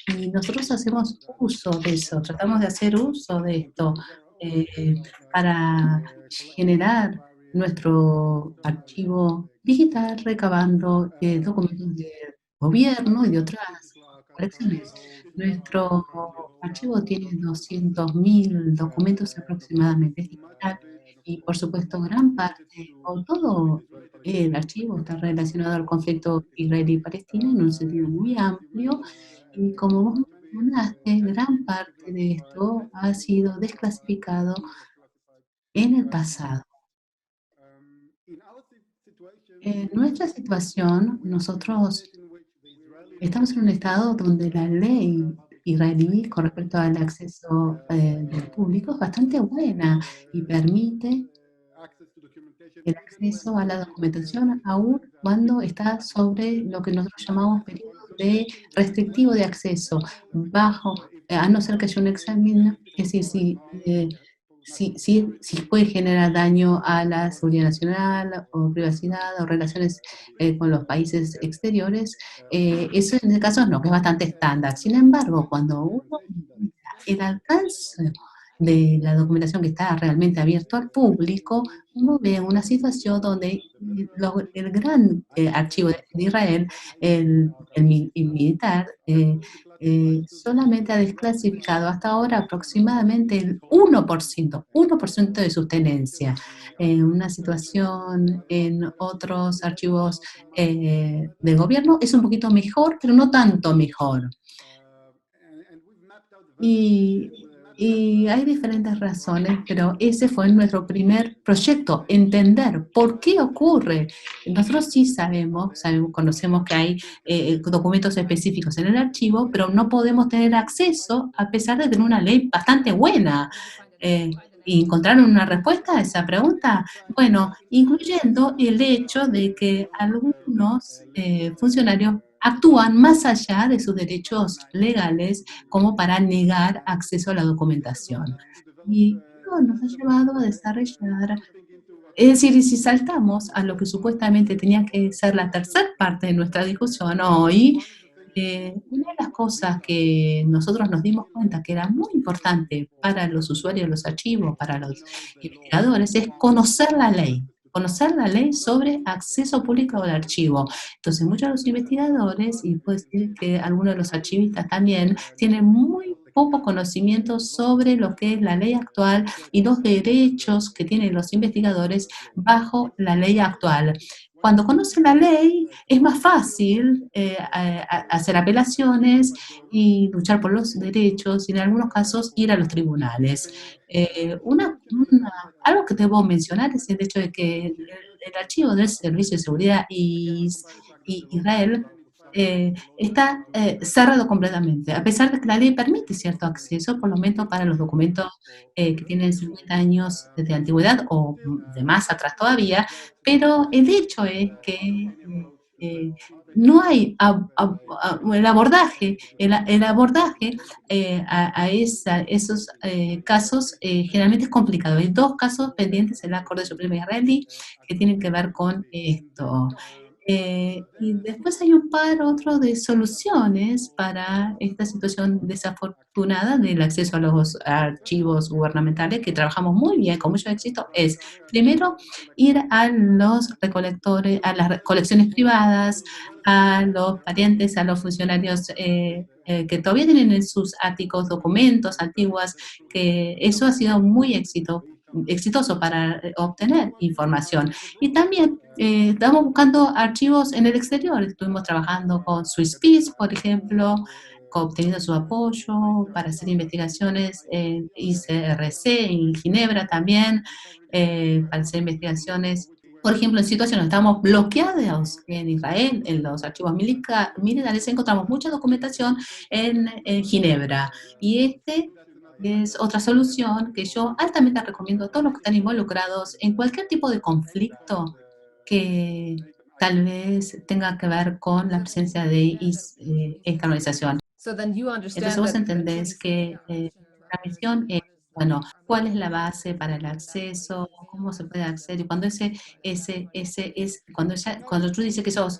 y nosotros hacemos uso de eso, tratamos de hacer uso de esto eh, para generar nuestro archivo digital recabando documentos de gobierno y de otras colecciones. Nuestro archivo tiene 200.000 documentos aproximadamente, es digital, y por supuesto gran parte o todo el archivo está relacionado al conflicto israelí-palestina en un sentido muy amplio y como vos mencionaste, gran parte de esto ha sido desclasificado en el pasado. En nuestra situación, nosotros estamos en un estado donde la ley israelí con respecto al acceso del público es bastante buena y permite el acceso a la documentación aún cuando está sobre lo que nosotros llamamos periodo de restrictivo de acceso, bajo, a no ser que haya un examen, es decir, si puede generar daño a la seguridad nacional o privacidad o relaciones con los países exteriores, eso en el caso no, que es bastante estándar. Sin embargo, cuando uno mira el alcance de la documentación que está realmente abierto al público, uno ve una situación donde el gran archivo de Israel, el militar, solamente ha desclasificado hasta ahora aproximadamente el 1% de sus tenencias. Una situación en otros archivos de gobierno es un poquito mejor, pero no tanto mejor. Y hay diferentes razones, pero ese fue nuestro primer proyecto, entender por qué ocurre. Nosotros sí conocemos que hay documentos específicos en el archivo, pero no podemos tener acceso a pesar de tener una ley bastante buena. ¿Y encontraron una respuesta a esa pregunta? Bueno, incluyendo el hecho de que algunos funcionarios actúan más allá de sus derechos legales como para negar acceso a la documentación. Y esto nos ha llevado a desarrollar, es decir, y si saltamos a lo que supuestamente tenía que ser la tercera parte de nuestra discusión hoy, una de las cosas que nosotros nos dimos cuenta que era muy importante para los usuarios de los archivos, para los investigadores, es conocer la ley sobre acceso público al archivo. Entonces, muchos de los investigadores, y puedo decir que algunos de los archivistas también, tienen muy poco conocimiento sobre lo que es la ley actual y los derechos que tienen los investigadores bajo la ley actual. Cuando conocen la ley, es más fácil hacer apelaciones y luchar por los derechos y en algunos casos ir a los tribunales. Algo que debo mencionar es el hecho de que el archivo del Servicio de Seguridad y Israel está cerrado completamente, a pesar de que la ley permite cierto acceso, por lo menos para los documentos que tienen 50 años de antigüedad o de más atrás todavía, pero el hecho es que eh, no hay el abordaje esos casos generalmente es complicado. Hay dos casos pendientes en la Corte Suprema israelí que tienen que ver con esto. Y después hay un par otro de soluciones para esta situación desafortunada del acceso a los archivos gubernamentales que trabajamos muy bien, con mucho éxito, es primero ir a los recolectores, a las colecciones privadas, a los parientes, a los funcionarios que todavía tienen en sus áticos documentos antiguos, que eso ha sido muy exitoso para obtener información. Y también estamos buscando archivos en el exterior. Estuvimos trabajando con Swiss Peace, por ejemplo, obteniendo su apoyo para hacer investigaciones en ICRC, en Ginebra también, para hacer investigaciones. Por ejemplo, en situaciones estamos bloqueados en Israel, en los archivos militares, encontramos mucha documentación en Ginebra. Y es otra solución que yo altamente recomiendo a todos los que están involucrados en cualquier tipo de conflicto que tal vez tenga que ver con la presencia de escandalización. Entonces vos entendés que la misión es, bueno, cuál es la base para el acceso, cómo se puede acceder, y cuando cuando tú dices que esos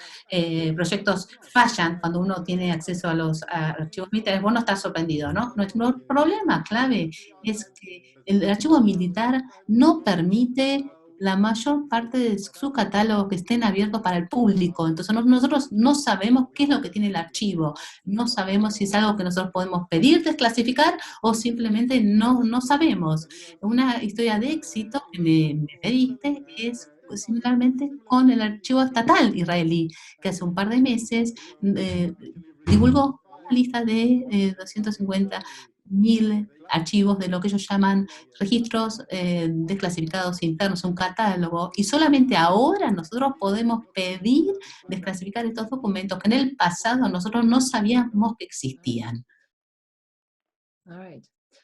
proyectos fallan, cuando uno tiene acceso a los archivos militares, vos no estás sorprendido, ¿no? Nuestro problema clave es que el archivo militar no permite la mayor parte de su catálogo que estén abiertos para el público. Entonces nosotros no sabemos qué es lo que tiene el archivo, no sabemos si es algo que nosotros podemos pedir desclasificar o simplemente no sabemos. Una historia de éxito que me pediste es pues, similarmente con el archivo estatal israelí, que hace un par de meses eh, divulgó una lista de 250.000 archivos de lo que ellos llaman registros desclasificados internos, un catálogo, y solamente ahora nosotros podemos pedir desclasificar estos documentos que en el pasado nosotros no sabíamos que existían.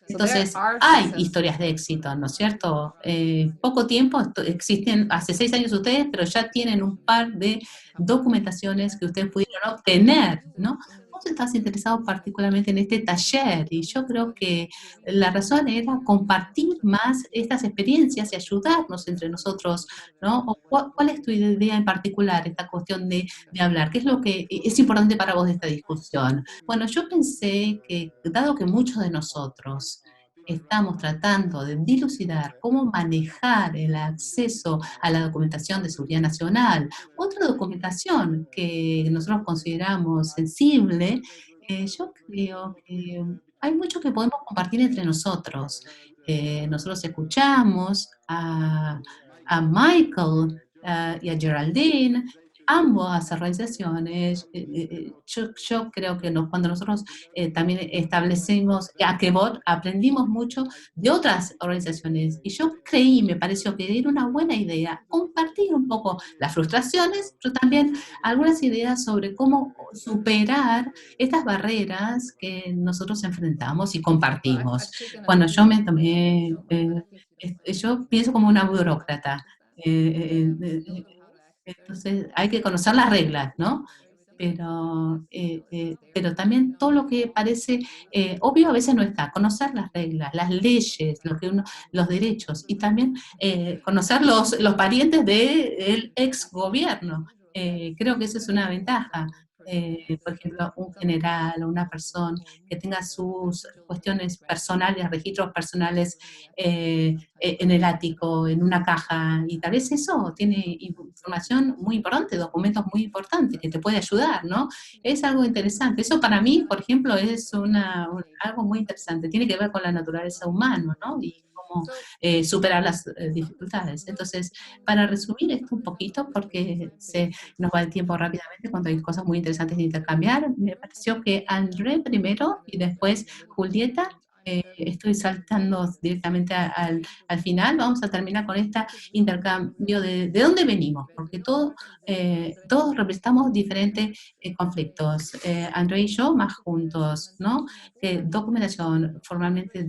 Entonces, hay historias de éxito, ¿no es cierto? Poco tiempo, existen, hace 6 años ustedes, pero ya tienen un par de documentaciones que ustedes pudieron obtener, ¿no? Vos estás interesado particularmente en este taller y yo creo que la razón era compartir más estas experiencias y ayudarnos entre nosotros, ¿no? O ¿cuál es tu idea en particular, esta cuestión de hablar? ¿Qué es lo que es importante para vos de esta discusión? Bueno, yo pensé que, dado que muchos de nosotros estamos tratando de dilucidar cómo manejar el acceso a la documentación de seguridad nacional, otra documentación que nosotros consideramos sensible, yo creo que hay mucho que podemos compartir entre nosotros. Nosotros escuchamos a Michael y a Geraldine, ambas organizaciones, yo creo que cuando nosotros también establecimos Akebot, aprendimos mucho de otras organizaciones y yo creí, me pareció que era una buena idea compartir un poco las frustraciones, pero también algunas ideas sobre cómo superar estas barreras que nosotros enfrentamos y compartimos. Bueno, yo me tomé, yo pienso como una burócrata. Eh, eh, eh, entonces hay que conocer las reglas, ¿no? Pero también todo lo que parece obvio a veces no está. Conocer las reglas, las leyes, los derechos y también conocer los parientes del ex gobierno. Creo que esa es una ventaja. por ejemplo, un general o una persona que tenga sus cuestiones personales, registros personales en el ático, en una caja, y tal vez eso tiene información muy importante, documentos muy importantes que te puede ayudar, ¿no? Es algo interesante. Eso para mí, por ejemplo, es algo muy interesante. Tiene que ver con la naturaleza humana, ¿no? Y cómo superar las dificultades. Entonces, para resumir esto un poquito, porque se nos va el tiempo rápidamente cuando hay cosas muy interesantes de intercambiar, me pareció que André primero y después Julieta, estoy saltando directamente al final, vamos a terminar con este intercambio de dónde venimos, porque todos representamos diferentes conflictos. André y yo más juntos, ¿no? Documentación formalmente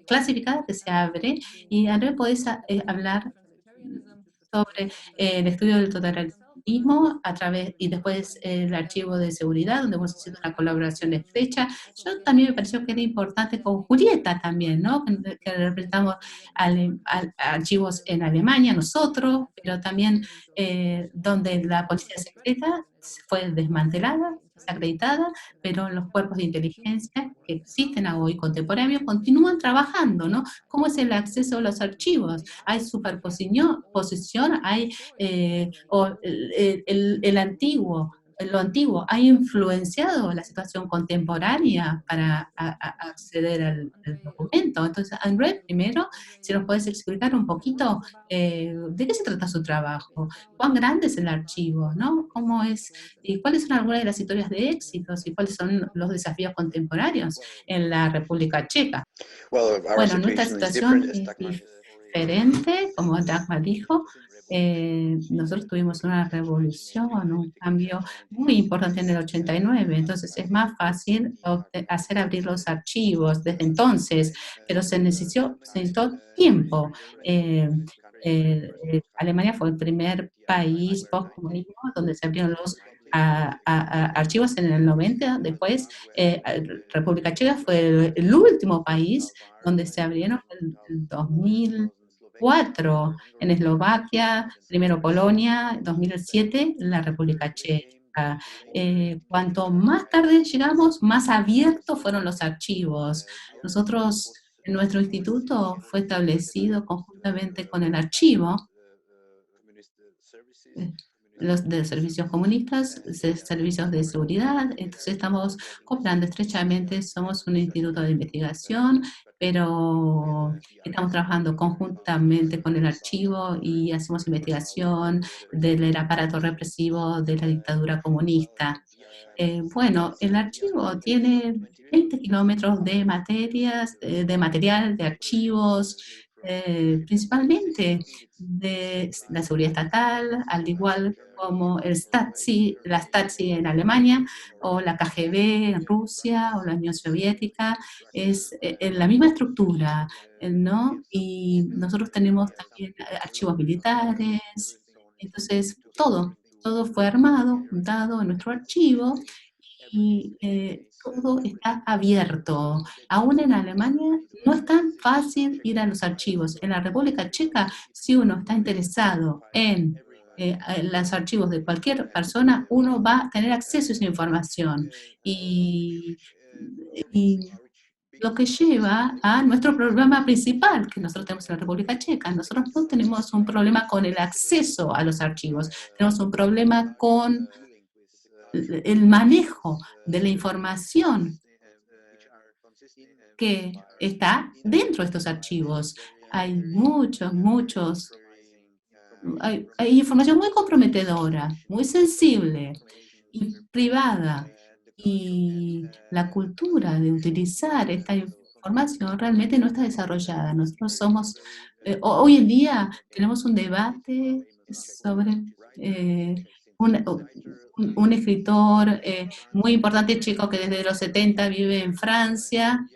clasificada que se abre, y André, podés hablar sobre el estudio del totalitarismo a través, y después el archivo de seguridad, donde hemos hecho una colaboración estrecha. Yo también me pareció que era importante con Julieta también, ¿no? Que representamos archivos en Alemania, nosotros, pero también donde la policía secreta fue desmantelada, desacreditada, pero los cuerpos de inteligencia que existen hoy contemporáneos continúan trabajando, ¿no? ¿Cómo es el acceso a los archivos? Hay superposición, hay lo antiguo ha influenciado la situación contemporánea para acceder al documento. Entonces, André, primero, si nos puedes explicar un poquito de qué se trata su trabajo, cuán grande es el archivo, ¿no? ¿Cómo es, y cuáles son algunas de las historias de éxitos y cuáles son los desafíos contemporáneos en la República Checa? Bueno, nuestra situación es diferente, como Dagmar dijo. Nosotros tuvimos una revolución, un cambio muy importante en el 89, entonces es más fácil hacer abrir los archivos desde entonces, pero se necesitó tiempo. Alemania fue el primer país post-comunismo donde se abrieron los archivos en el 90, después República Checa fue el último país donde se abrieron en el 2004, en Eslovaquia, primero Polonia, 2007 la República Checa. Cuanto más tarde llegamos, más abiertos fueron los archivos. Nosotros, nuestro instituto fue establecido conjuntamente con el archivo los de servicios comunistas, servicios de seguridad, entonces estamos cooperando estrechamente, somos un instituto de investigación, pero estamos trabajando conjuntamente con el archivo y hacemos investigación del aparato represivo de la dictadura comunista. Bueno, el archivo tiene 20 kilómetros de material, de archivos, principalmente de la seguridad estatal, al igual como la Stasi en Alemania, o la KGB en Rusia, o la Unión Soviética, es en la misma estructura, ¿no? Y nosotros tenemos también archivos militares, entonces todo fue armado, juntado en nuestro archivo, y todo está abierto. Aún en Alemania no es tan fácil ir a los archivos. En la República Checa, si uno está interesado en los archivos de cualquier persona, uno va a tener acceso a esa información. Y lo que lleva a nuestro problema principal que nosotros tenemos en la República Checa. Nosotros no tenemos un problema con el acceso a los archivos, tenemos un problema con el manejo de la información que está dentro de estos archivos. Hay hay información muy comprometedora, muy sensible y privada. Y la cultura de utilizar esta información realmente no está desarrollada. Nosotros hoy en día tenemos un debate sobre un escritor muy importante checo que desde los 70 vive en Francia,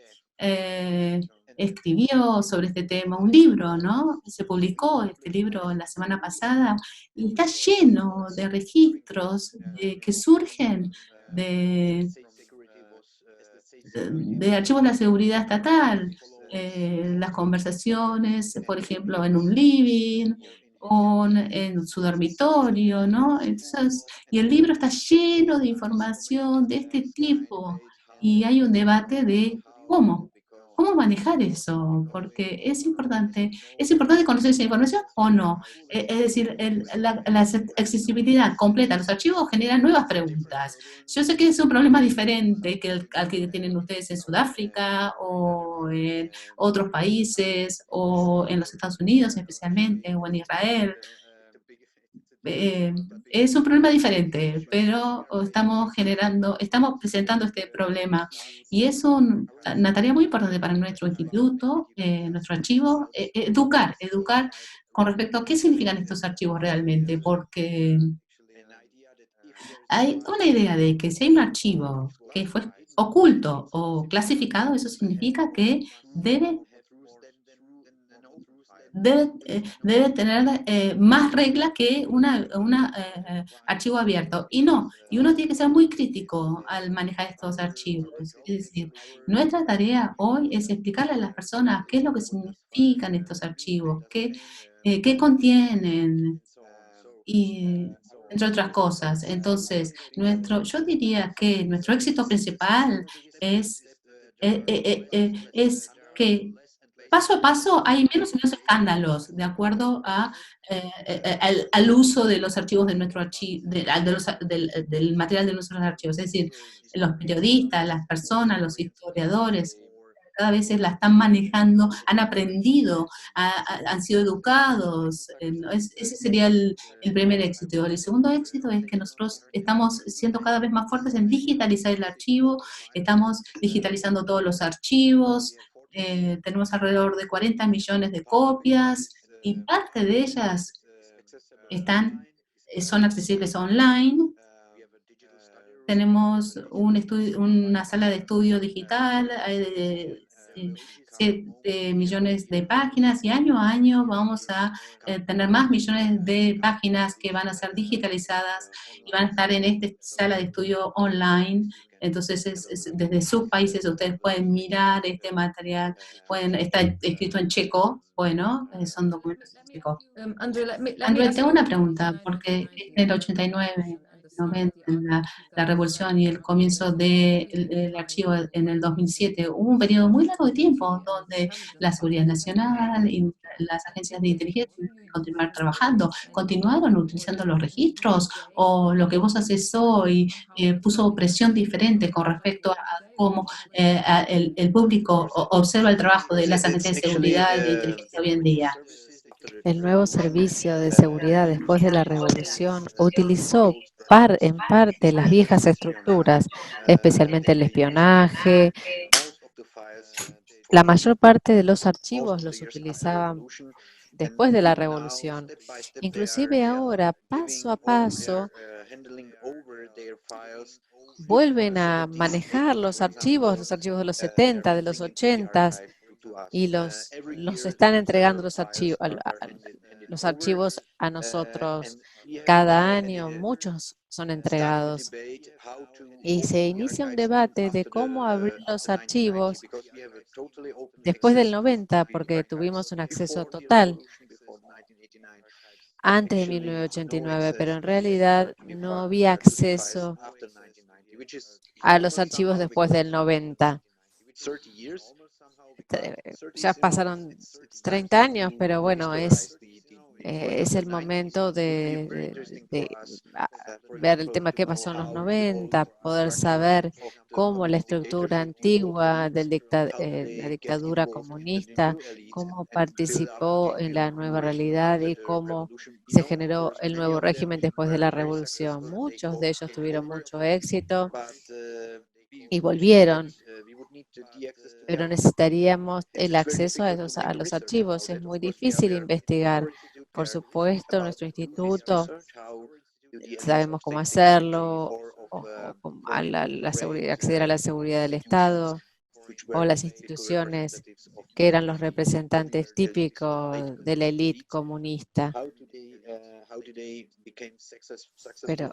escribió sobre este tema un libro, ¿no? Se publicó este libro la semana pasada y está lleno de registros que surgen de archivos de la seguridad estatal, las conversaciones, por ejemplo, en un living, o en su dormitorio, ¿no? Entonces, y el libro está lleno de información de este tipo y hay un debate de cómo manejar eso, porque es importante conocer esa información o no. Es decir, la accesibilidad completa a los archivos genera nuevas preguntas. Yo sé que es un problema diferente que al que tienen ustedes en Sudáfrica o en otros países o en los Estados Unidos especialmente o en Israel. Eh, es un problema diferente, pero estamos presentando este problema y es una tarea muy importante para nuestro instituto, nuestro archivo, educar con respecto a qué significan estos archivos realmente, porque hay una idea de que si hay un archivo que fue oculto o clasificado, eso significa que debe tener más reglas que un archivo abierto. Y no, y uno tiene que ser muy crítico al manejar estos archivos. Es decir, nuestra tarea hoy es explicarle a las personas qué es lo que significan estos archivos, qué contienen, y entre otras cosas. Entonces, yo diría que nuestro éxito principal es que paso a paso hay menos y menos escándalos de acuerdo al uso de los archivos de nuestro archivo, del material de nuestros archivos. Es decir, los periodistas, las personas, los historiadores, cada vez se la están manejando, han aprendido, han sido educados. Ese sería el primer éxito. El segundo éxito es que nosotros estamos siendo cada vez más fuertes en digitalizar el archivo, estamos digitalizando todos los archivos, tenemos alrededor de 40 millones de copias y parte de ellas son accesibles online. Tenemos una sala de estudio digital, hay de 7 millones de páginas y año a año vamos a tener más millones de páginas que van a ser digitalizadas y van a estar en esta sala de estudio online. Entonces, desde sus países ustedes pueden mirar este material, está escrito en checo, bueno, son documentos en checo. André, tengo una pregunta, porque en el 89, 90, en la revolución y el comienzo del archivo en el 2007, hubo un periodo muy largo de tiempo donde la Seguridad Nacional y las agencias de inteligencia continuaron trabajando, continuaron utilizando los registros, o lo que vos haces hoy puso presión diferente con respecto a cómo el público observa el trabajo de las agencias de seguridad y de inteligencia hoy en día. El nuevo servicio de seguridad después de la revolución utilizó en parte las viejas estructuras, especialmente el espionaje. La mayor parte de los archivos los utilizaban después de la revolución. Inclusive ahora, paso a paso, vuelven a manejar los archivos de los 70, de los 80, y los están entregando los archivos a nosotros. Cada año muchos son entregados y se inicia un debate de cómo abrir los archivos después del 90, porque tuvimos un acceso total antes de 1989, pero en realidad no había acceso a los archivos después del 90. Ya pasaron 30 años, pero bueno, es el momento de ver el tema que pasó en los 90, poder saber cómo la estructura antigua de la dictadura comunista, cómo participó en la nueva realidad y cómo se generó el nuevo régimen después de la revolución. Muchos de ellos tuvieron mucho éxito y volvieron, pero necesitaríamos el acceso a los archivos. Es muy difícil investigar. Por supuesto, nuestro instituto sabemos cómo hacerlo, o acceder a la seguridad del Estado. o las instituciones que eran los representantes típicos de la élite comunista. Pero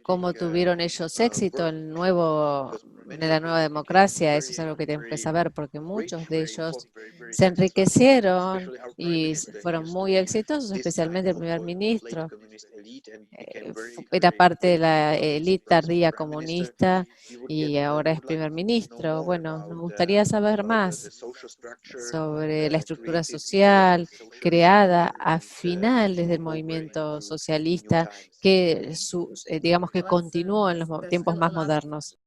¿cómo tuvieron ellos éxito en la nueva democracia? Eso es algo que tenemos que saber, porque muchos de ellos se enriquecieron y fueron muy exitosos, especialmente el primer ministro. Era parte de la élite tardía comunista y ahora es primer ministro. Bueno, nos gustaría saber más sobre la estructura social creada a finales del movimiento socialista que digamos que continuó en los tiempos más modernos.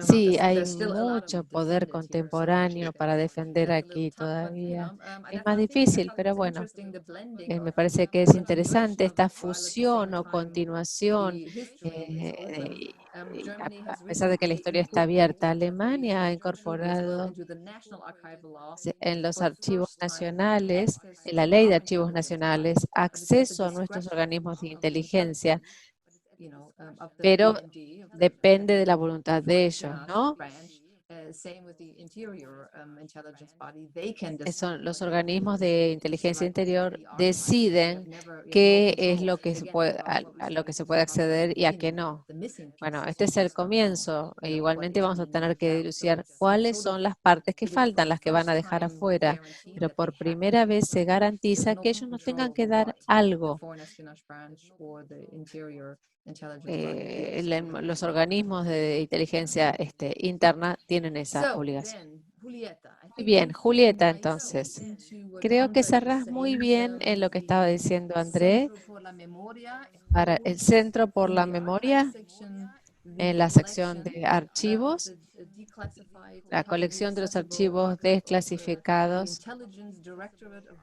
Sí, hay mucho poder contemporáneo para defender aquí todavía. Es más difícil, pero bueno, me parece que es interesante esta fusión o continuación, a pesar de que la historia está abierta. Alemania ha incorporado en los archivos nacionales, en la ley de archivos nacionales, acceso a nuestros organismos de inteligencia, pero depende de la voluntad de ellos, ¿no? Son los organismos de inteligencia interior deciden qué es lo que se puede, a lo que se puede acceder y a qué no. Bueno, este es el comienzo. E igualmente vamos a tener que dilucidar cuáles son las partes que faltan, las que van a dejar afuera. Pero por primera vez se garantiza que ellos nos tengan que dar algo. Los organismos de inteligencia interna tienen esa obligación. Muy bien, Julieta, entonces. Creo que cerrás muy bien en lo que estaba diciendo André. Para el Centro por la Memoria, en la sección de archivos, la colección de los archivos desclasificados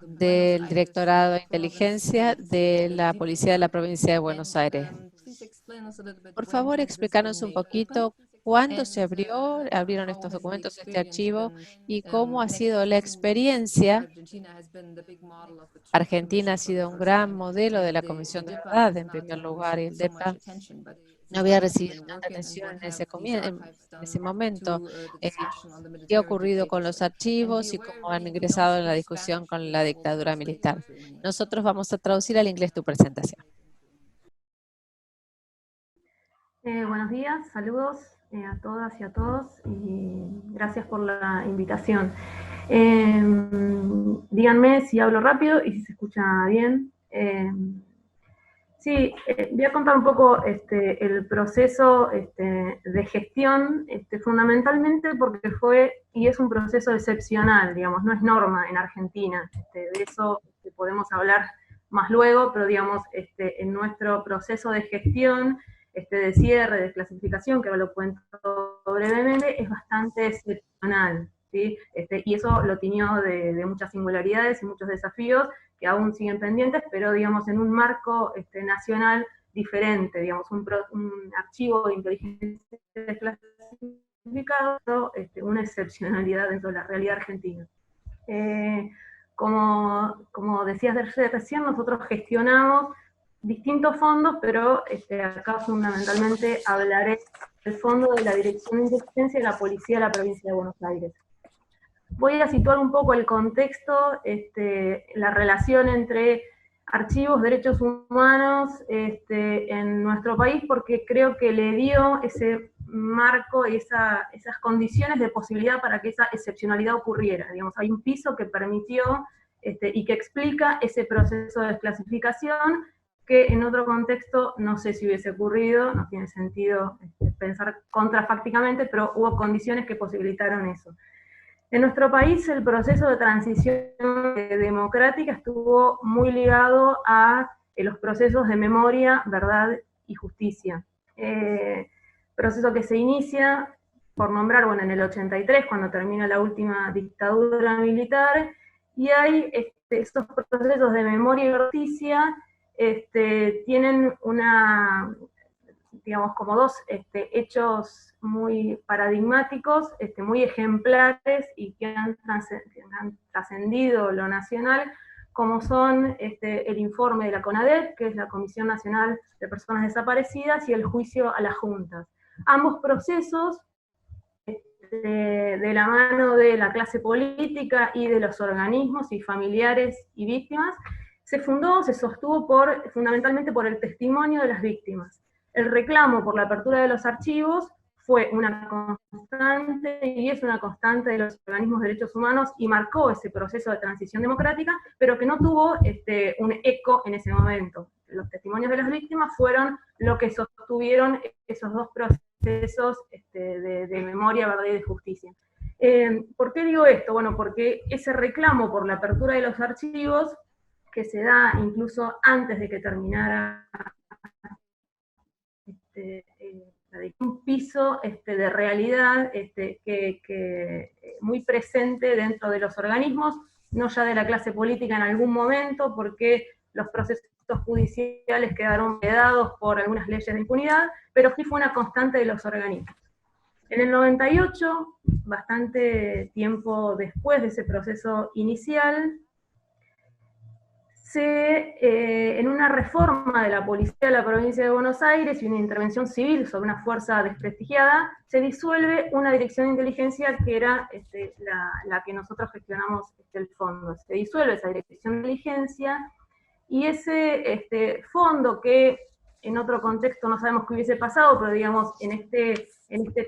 del Directorado de Inteligencia de la Policía de la Provincia de Buenos Aires. Por favor, explícanos un poquito cuándo se abrieron estos documentos, este archivo, y cómo ha sido la experiencia. Argentina ha sido un gran modelo de la Comisión de Verdad, en primer lugar, y el DEPA no había recibido tanta atención en ese momento. ¿Qué ha ocurrido con los archivos y cómo han ingresado en la discusión con la dictadura militar? Nosotros vamos a traducir al inglés tu presentación. Buenos días, saludos a todas y a todos y gracias por la invitación. Díganme si hablo rápido y si se escucha bien. Sí, voy a contar un poco el proceso de gestión, fundamentalmente porque fue y es un proceso excepcional, digamos, no es norma en Argentina. De eso podemos hablar más luego, pero digamos, en nuestro proceso de gestión, de cierre, de clasificación, que ahora lo cuento brevemente, es bastante excepcional, ¿sí? Y eso lo tiñó de muchas singularidades y muchos desafíos que aún siguen pendientes, pero digamos en un marco nacional diferente, digamos un archivo de inteligencia clasificado, una excepcionalidad dentro de la realidad argentina. Como decías recién, nosotros gestionamos distintos fondos, pero acá fundamentalmente hablaré del fondo de la Dirección de Inteligencia de la Policía de la Provincia de Buenos Aires. Voy a situar un poco el contexto, la relación entre archivos, derechos humanos en nuestro país, porque creo que le dio ese marco y esas condiciones de posibilidad para que esa excepcionalidad ocurriera. Digamos, hay un piso que permitió y que explica ese proceso de desclasificación que en otro contexto no sé si hubiese ocurrido, no tiene sentido pensar contrafácticamente, pero hubo condiciones que posibilitaron eso. En nuestro país el proceso de transición democrática estuvo muy ligado a los procesos de memoria, verdad y justicia. Proceso que se inicia, por nombrar, bueno, en el 83, cuando termina la última dictadura militar, y hay estos procesos de memoria y justicia tienen digamos, como dos hechos muy paradigmáticos, muy ejemplares y que han trascendido lo nacional, como son el informe de la CONADEP, que es la Comisión Nacional de Personas Desaparecidas, y el juicio a las juntas. Ambos procesos de la mano de la clase política y de los organismos y familiares y víctimas, se fundó, se sostuvo fundamentalmente por el testimonio de las víctimas. El reclamo por la apertura de los archivos fue una constante y es una constante de los organismos de derechos humanos y marcó ese proceso de transición democrática, pero que no tuvo un eco en ese momento. Los testimonios de las víctimas fueron lo que sostuvieron esos dos procesos de memoria, verdad y de justicia. ¿Por qué digo esto? Bueno, porque ese reclamo por la apertura de los archivos, que se da incluso antes de que terminara un piso de realidad que muy presente dentro de los organismos, no ya de la clase política en algún momento, porque los procesos judiciales quedaron vedados por algunas leyes de impunidad, pero sí fue una constante de los organismos. En el 98, bastante tiempo después de ese proceso inicial, en una reforma de la policía de la provincia de Buenos Aires y una intervención civil sobre una fuerza desprestigiada, se disuelve una dirección de inteligencia que era la que nosotros gestionamos el fondo. Se disuelve esa dirección de inteligencia y ese fondo que en otro contexto no sabemos qué hubiese pasado, pero digamos en este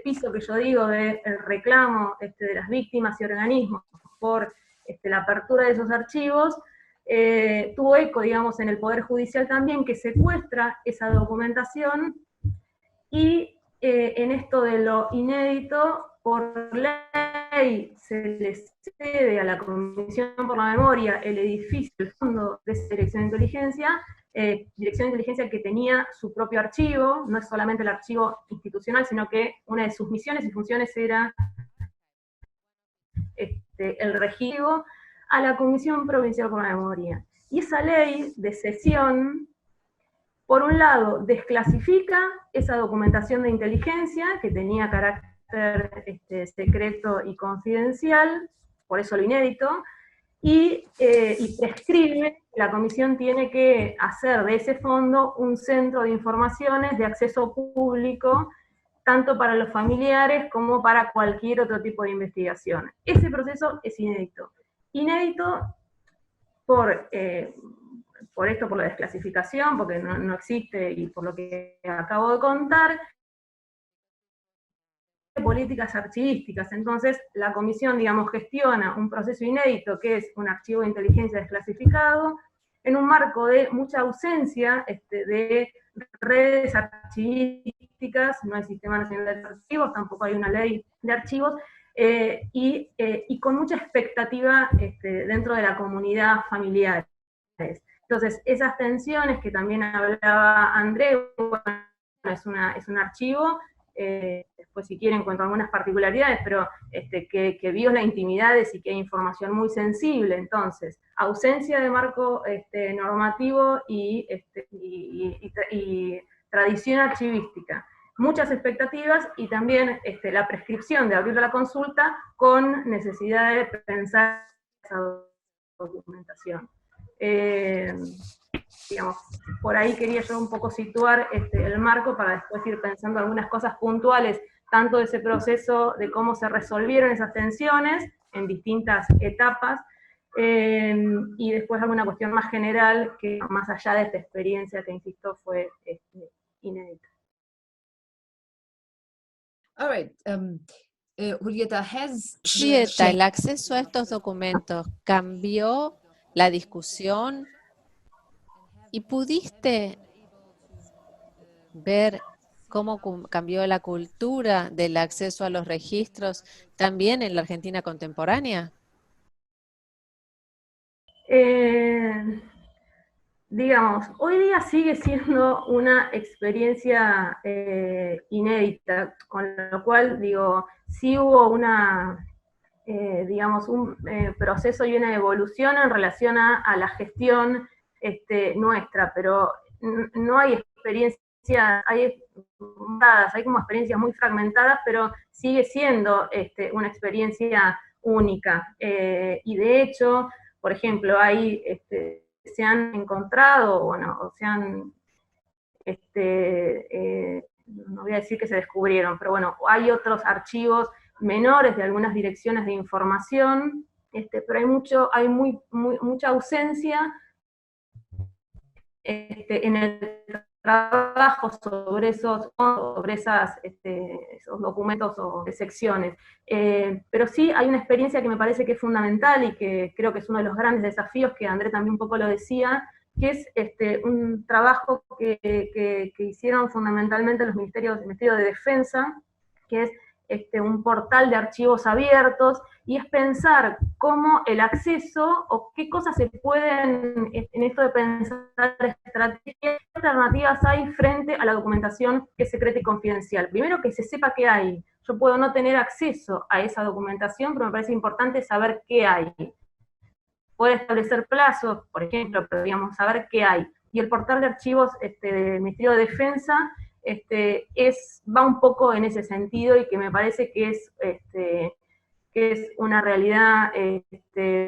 piso que yo digo del reclamo de las víctimas y organismos por la apertura de esos archivos, tuvo eco, digamos, en el Poder Judicial también, que secuestra esa documentación, y en esto de lo inédito, por ley se le cede a la Comisión por la Memoria el edificio, el fondo de esa Dirección de Inteligencia que tenía su propio archivo, no es solamente el archivo institucional, sino que una de sus misiones y funciones era el registro a la Comisión Provincial por la Memoria. Y esa ley de cesión, por un lado, desclasifica esa documentación de inteligencia que tenía carácter secreto y confidencial, por eso lo inédito, y prescribe que la comisión tiene que hacer de ese fondo un centro de informaciones de acceso público, tanto para los familiares como para cualquier otro tipo de investigación. Ese proceso es inédito. Inédito por la desclasificación, porque no existe, y por lo que acabo de contar, políticas archivísticas. Entonces, la comisión, digamos, gestiona un proceso inédito, que es un archivo de inteligencia desclasificado, en un marco de mucha ausencia de redes archivísticas, no hay Sistema Nacional de Archivos, tampoco hay una ley de archivos, y con mucha expectativa dentro de la comunidad familiar. Entonces, esas tensiones que también hablaba André, bueno, es un archivo, después si quieren cuento algunas particularidades, pero que viola intimidades y que hay información muy sensible. Entonces, ausencia de marco normativo y tradición archivística. Muchas expectativas y también la prescripción de abrir la consulta con necesidad de pensar esa documentación. Digamos, por ahí quería yo un poco situar el marco para después ir pensando algunas cosas puntuales, tanto de ese proceso de cómo se resolvieron esas tensiones en distintas etapas, y después alguna cuestión más general que más allá de esta experiencia que, insisto, fue inédita. All right. Julieta, el acceso a estos documentos cambió la discusión y pudiste ver cómo cambió la cultura del acceso a los registros también en la Argentina contemporánea. Digamos, hoy día sigue siendo una experiencia inédita, con lo cual, digo, sí hubo digamos, un proceso y una evolución en relación a la gestión nuestra, pero no hay experiencias, hay como experiencias muy fragmentadas, pero sigue siendo una experiencia única. Y de hecho, por ejemplo, se han encontrado, bueno, o se han, no voy a decir que se descubrieron, pero bueno, hay otros archivos menores de algunas direcciones de información, pero hay mucha ausencia en el trabajo sobre esos documentos o secciones. Pero sí hay una experiencia que me parece que es fundamental y que creo que es uno de los grandes desafíos, que André también un poco lo decía, que es un trabajo que hicieron fundamentalmente el Ministerio de Defensa, que es un portal de archivos abiertos, y es pensar cómo el acceso, o qué cosas se pueden, en esto de pensar estrategias, qué alternativas hay frente a la documentación que es secreta y confidencial. Primero, que se sepa qué hay. Yo puedo no tener acceso a esa documentación, pero me parece importante saber qué hay. Puede establecer plazos, por ejemplo, pero digamos, saber qué hay. Y el portal de archivos del Ministerio de Defensa va un poco en ese sentido, y que me parece que es una realidad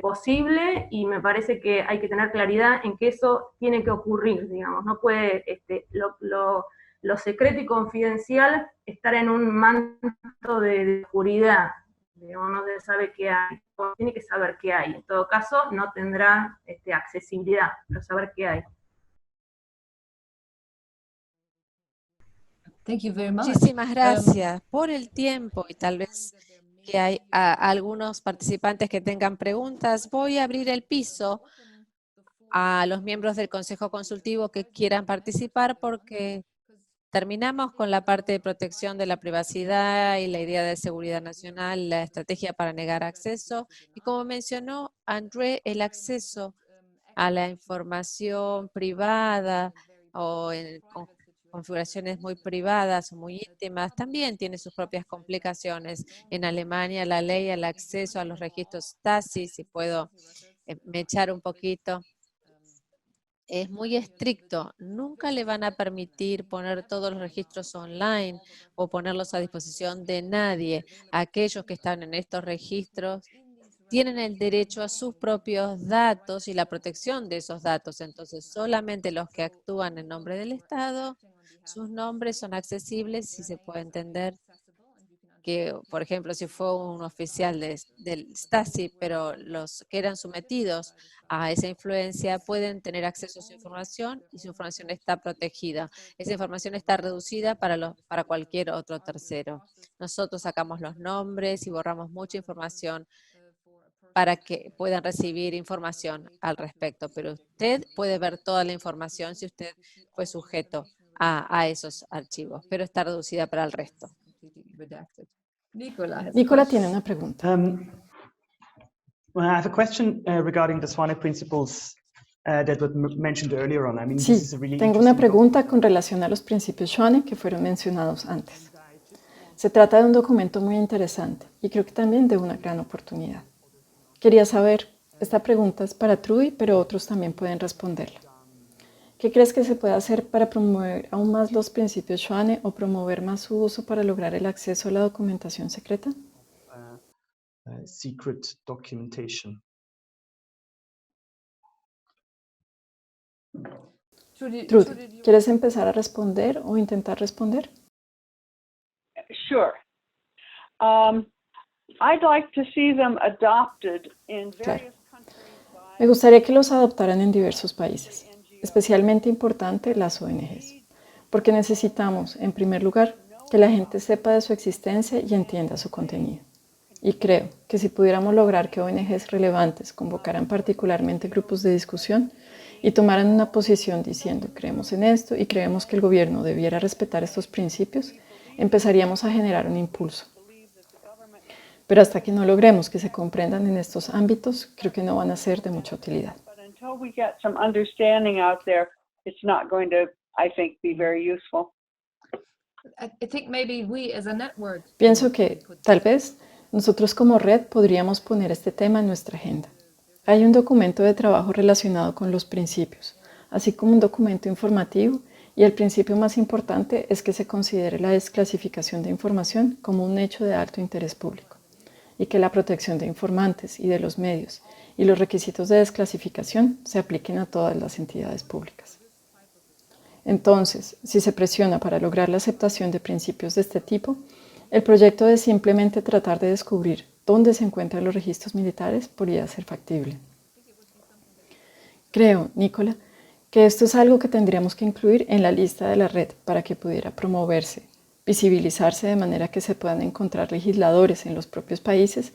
posible, y me parece que hay que tener claridad en que eso tiene que ocurrir, digamos. No puede lo secreto y confidencial estar en un manto de oscuridad. Digamos, no se sabe qué hay, tiene que saber qué hay. En todo caso, no tendrá accesibilidad, pero saber qué hay. Thank you very much. Muchísimas gracias por el tiempo, y tal vez que hay algunos participantes que tengan preguntas. Voy a abrir el piso a los miembros del Consejo Consultivo que quieran participar, porque terminamos con la parte de protección de la privacidad y la idea de seguridad nacional, la estrategia para negar acceso. Y como mencionó André, el acceso a la información privada o en configuraciones muy privadas o muy íntimas también tiene sus propias complicaciones. En Alemania la ley al acceso a los registros Stasi, si puedo me echar un poquito, es muy estricto. Nunca le van a permitir poner todos los registros online o ponerlos a disposición de nadie. Aquellos que están en estos registros tienen el derecho a sus propios datos y la protección de esos datos. Entonces, solamente los que actúan en nombre del Estado, sus nombres son accesibles, si se puede entender que, por ejemplo, si fue un oficial del Stasi, pero los que eran sometidos a esa influencia pueden tener acceso a su información, y su información está protegida. Esa información está reducida para cualquier otro tercero. Nosotros sacamos los nombres y borramos mucha información para que puedan recibir información al respecto, pero usted puede ver toda la información si usted fue sujeto a esos archivos, pero está reducida para el resto. Nicola tiene una pregunta. Well, I have a question regarding the SWANE principles that were mentioned earlier on. I mean, Sí, this is a really tengo una interesting pregunta con relación a los principios SWANE que fueron mencionados antes. Se trata de un documento muy interesante y creo que también de una gran oportunidad. Quería saber, esta pregunta es para Trudy, pero otros también pueden responderla. ¿Qué crees que se puede hacer para promover aún más los principios SWANE o promover más su uso para lograr el acceso a la documentación secreta? secret documentation. Trudy, ¿quieres empezar a responder o intentar responder? Sure. I'd like to see them adopted in various countries. Me gustaría que los adoptaran en diversos países, especialmente importante las ONGs, porque necesitamos, en primer lugar, que la gente sepa de su existencia y entienda su contenido. Y creo que si pudiéramos lograr que ONGs relevantes convocaran particularmente grupos de discusión y tomaran una posición diciendo creemos en esto y creemos que el gobierno debiera respetar estos principios, empezaríamos a generar un impulso. Pero hasta que no logremos que se comprendan en estos ámbitos, creo que no van a ser de mucha utilidad. Pienso que, tal vez, nosotros como red podríamos poner este tema en nuestra agenda. Hay un documento de trabajo relacionado con los principios, así como un documento informativo, y el principio más importante es que se considere la desclasificación de información como un hecho de alto interés público, y que la protección de informantes y de los medios y los requisitos de desclasificación se apliquen a todas las entidades públicas. Entonces, si se presiona para lograr la aceptación de principios de este tipo, El proyecto de simplemente tratar de descubrir dónde se encuentran los registros militares podría ser factible. Creo, Nicola, que esto es algo que tendríamos que incluir en la lista de la red para que pudiera promoverse, visibilizarse de manera que se puedan encontrar legisladores en los propios países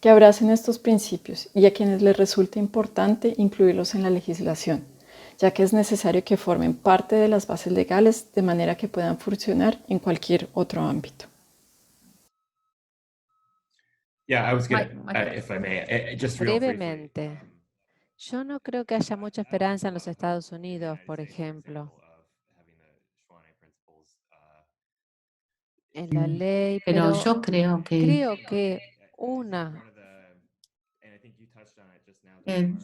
que abracen estos principios y a quienes les resulte importante incluirlos en la legislación, ya que es necesario que formen parte de las bases legales de manera que puedan funcionar en cualquier otro ámbito. Brevemente, yo no creo que haya mucha esperanza en los Estados Unidos, por ejemplo, en la ley, Pero pero yo creo que creo que una el,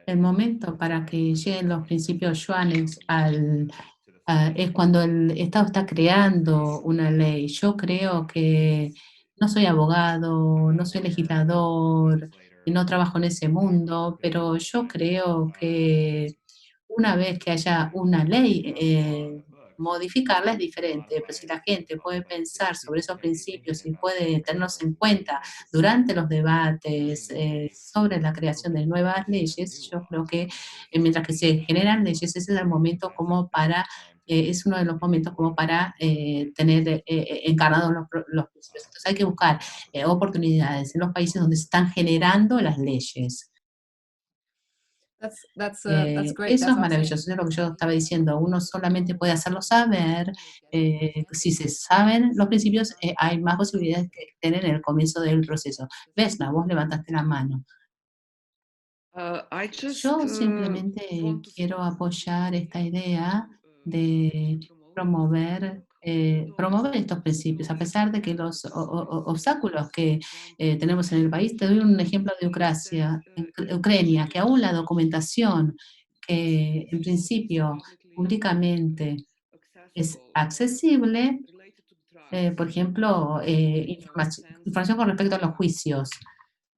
el momento para que lleguen los principios Schwannex es cuando el Estado está creando una ley. Yo creo que no soy abogado, no soy legislador, y no trabajo en ese mundo, pero yo creo que una vez que haya una ley, modificarla es diferente, pero si la gente puede pensar sobre esos principios y puede tenerlos en cuenta durante los debates sobre la creación de nuevas leyes, yo creo que mientras que se generan leyes, ese es el momento como para, es uno de los momentos como para tener encarnados los principios. Entonces hay que buscar oportunidades en los países donde se están generando las leyes. Great. Eso es maravilloso, eso es lo que yo estaba diciendo. Uno solamente puede hacerlo saber. Si se saben los principios, hay más posibilidades que tener en el comienzo del proceso. Vesna, vos levantaste la mano. Yo simplemente quiero apoyar esta idea de promover estos principios, a pesar de que los obstáculos que tenemos en el país. Te doy un ejemplo de Ucrania, que aún la documentación que en principio públicamente es accesible, por ejemplo, información con respecto a los juicios,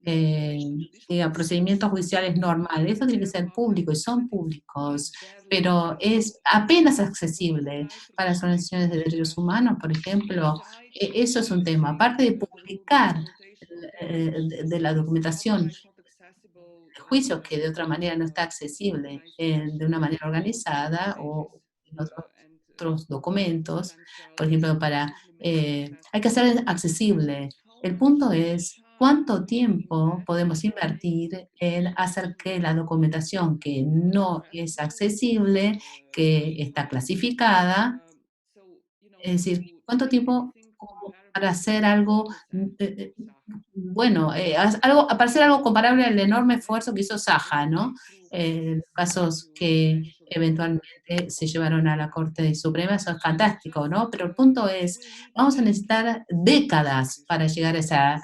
a procedimientos judiciales normales. Eso tiene que ser público y son públicos, pero es apenas accesible para las organizaciones de derechos humanos, por ejemplo. Eso es un tema. Aparte de publicar de la documentación de juicios que de otra manera no está accesible de una manera organizada o en otros documentos, por ejemplo, hay que hacer accesible. El punto es cuánto tiempo podemos invertir en hacer que la documentación que no es accesible, que está clasificada, es decir, cuánto tiempo como para hacer algo, bueno, para hacer algo comparable al enorme esfuerzo que hizo Saja, ¿no? Los casos que eventualmente se llevaron a la Corte Suprema, eso es fantástico, ¿no? Pero el punto es, vamos a necesitar décadas para llegar a esa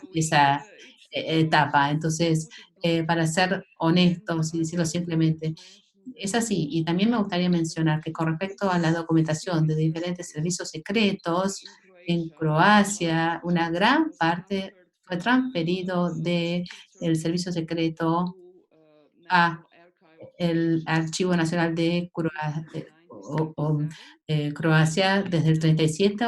etapa. Entonces, para ser honestos y decirlo simplemente, es así. Y también me gustaría mencionar que con respecto a la documentación de diferentes servicios secretos, en Croacia, una gran parte fue transferido del servicio secreto a el Archivo Nacional de Croacia desde el 37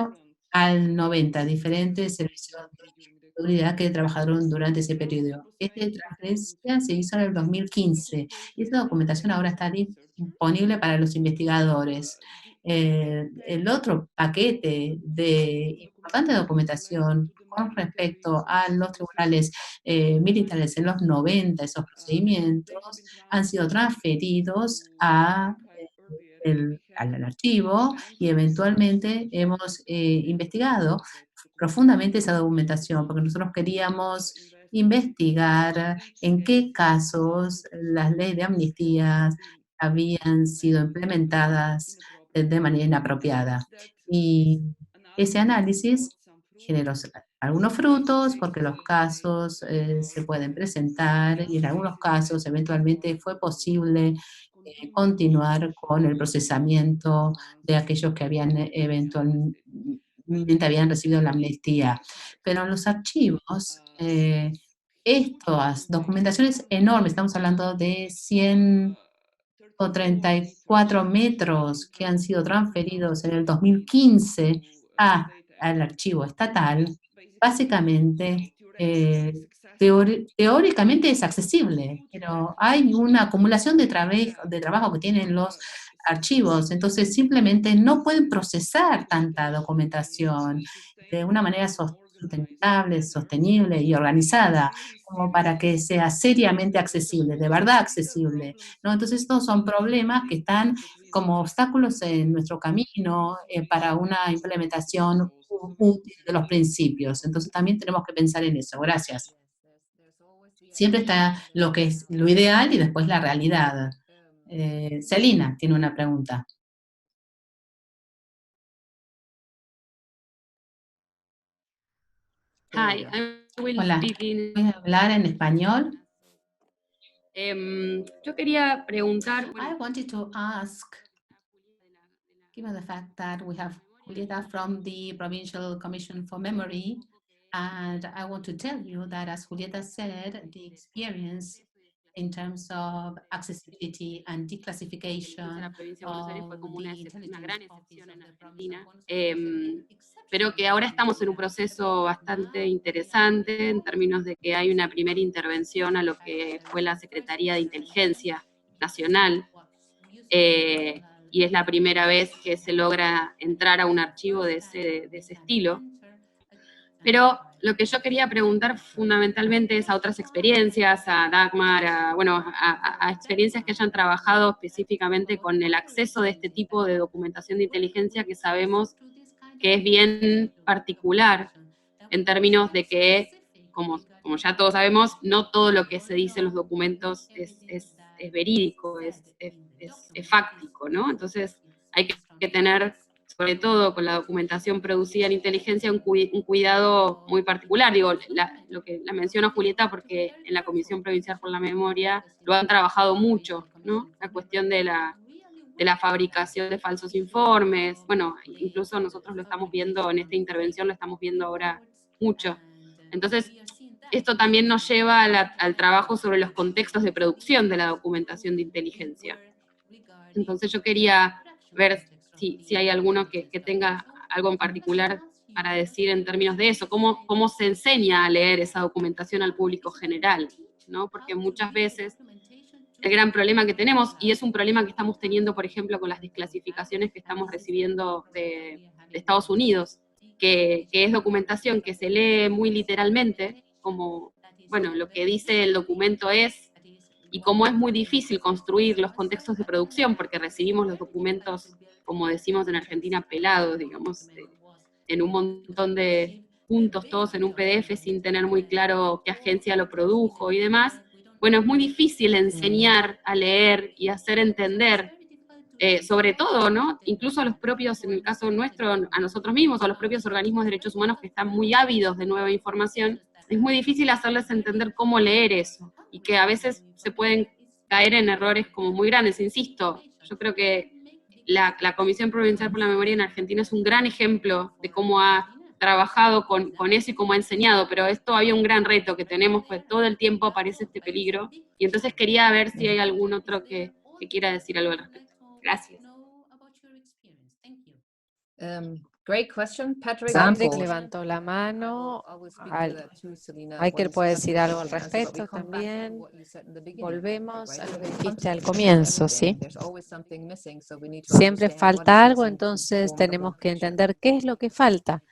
al 90, diferentes servicios de seguridad que trabajaron durante ese periodo. Esta transferencia se hizo en el 2015 y esta documentación ahora está disponible para los investigadores. El otro paquete de importante documentación con respecto a los tribunales militares en los 90, esos procedimientos han sido transferidos al archivo y eventualmente hemos investigado profundamente esa documentación, porque nosotros queríamos investigar en qué casos las leyes de amnistía habían sido implementadas de manera inapropiada. Y ese análisis generó algunos frutos, porque los casos se pueden presentar y en algunos casos eventualmente fue posible continuar con el procesamiento de aquellos que eventualmente habían recibido la amnistía. Pero en los archivos, estas documentaciones enormes, estamos hablando de 134 metros que han sido transferidos en el 2015 al archivo estatal, básicamente, teóricamente es accesible, pero hay una acumulación de trabajo que tienen los archivos, entonces simplemente no pueden procesar tanta documentación de una manera sustentable, sostenible y organizada, como para que sea seriamente accesible, de verdad accesible, ¿no? Entonces estos son problemas que están como obstáculos en nuestro camino para una implementación útil de los principios. Entonces también tenemos que pensar en eso. Gracias. Siempre está lo que es lo ideal y después la realidad. Celina tiene una pregunta. Hi, I will Hola, speak in. voy a hablar en español. Yo quería preguntar. I wanted to ask, given the fact that we have Julieta from the Provincial Commission for Memory, and I want to tell you that, as Julieta said, the experience in terms of accessibility and declassification of the intelligence office of the province of Buenos Aires, Pero que ahora estamos en un proceso bastante interesante en términos de que hay una primera intervención a lo que fue la Secretaría de Inteligencia Nacional, y es la primera vez que se logra entrar a un archivo de ese estilo. Pero lo que yo quería preguntar fundamentalmente es a otras experiencias, a Dagmar, a experiencias que hayan trabajado específicamente con el acceso de este tipo de documentación de inteligencia que sabemos que es bien particular en términos de que, como ya todos sabemos, no todo lo que se dice en los documentos es verídico, es fáctico, ¿no? Entonces hay que tener, sobre todo con la documentación producida en inteligencia, un cuidado muy particular. Digo, lo que la menciono Julieta porque en la Comisión Provincial por la Memoria lo han trabajado mucho, ¿no? La cuestión de la fabricación de falsos informes. Bueno, incluso nosotros lo estamos viendo en esta intervención, lo estamos viendo ahora mucho. Entonces, esto también nos lleva al trabajo sobre los contextos de producción de la documentación de inteligencia. Entonces yo quería ver si hay alguno que tenga algo en particular para decir en términos de eso, cómo se enseña a leer esa documentación al público general, ¿no? Porque muchas veces el gran problema que tenemos, y es un problema que estamos teniendo, por ejemplo, con las desclasificaciones que estamos recibiendo de Estados Unidos, que es documentación que se lee muy literalmente, como, bueno, lo que dice el documento es, y como es muy difícil construir los contextos de producción, porque recibimos los documentos, como decimos en Argentina, pelados, digamos, en un montón de puntos, todos en un PDF, sin tener muy claro qué agencia lo produjo y demás. Bueno, es muy difícil enseñar a leer y hacer entender, sobre todo, ¿no? Incluso a los propios, en el caso nuestro, a nosotros mismos, a los propios organismos de derechos humanos que están muy ávidos de nueva información, es muy difícil hacerles entender cómo leer eso, y que a veces se pueden caer en errores como muy grandes. Insisto, yo creo que la Comisión Provincial por la Memoria en Argentina es un gran ejemplo de cómo ha trabajado con eso y cómo ha enseñado, pero es todavía un gran reto que tenemos, pues todo el tiempo aparece este peligro, y entonces quería ver si hay algún otro que quiera decir algo al respecto. Gracias. Great question, Patrick. Patrick levantó la mano. Michael puede decir algo al respecto también. Volvemos a lo que dijiste al comienzo, ¿sí? Siempre falta algo, entonces tenemos que entender qué es lo que falta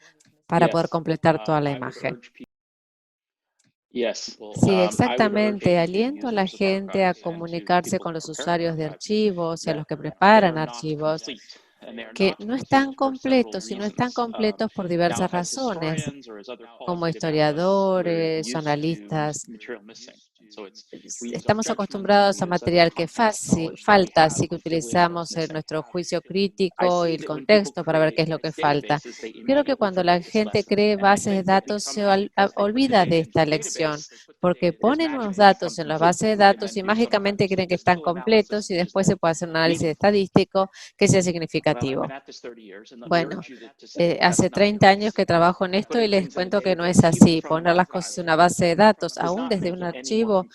para poder completar toda la imagen. Sí, exactamente. Aliento a la gente a comunicarse con los usuarios de archivos y a los que preparan archivos, que no están completos y no están completos por diversas razones, como historiadores, analistas. Estamos acostumbrados a material que falta, así que utilizamos nuestro juicio crítico y el contexto para ver qué es lo que falta. Creo que cuando la gente cree bases de datos se olvida de esta lección. porque ponen unos datos en la base de datos y mágicamente creen que están completos y después se puede hacer un análisis estadístico que sea significativo. Bueno, hace 30 años que trabajo en esto y les cuento que no es así. Poner las cosas en una base de datos, aún desde un archivo,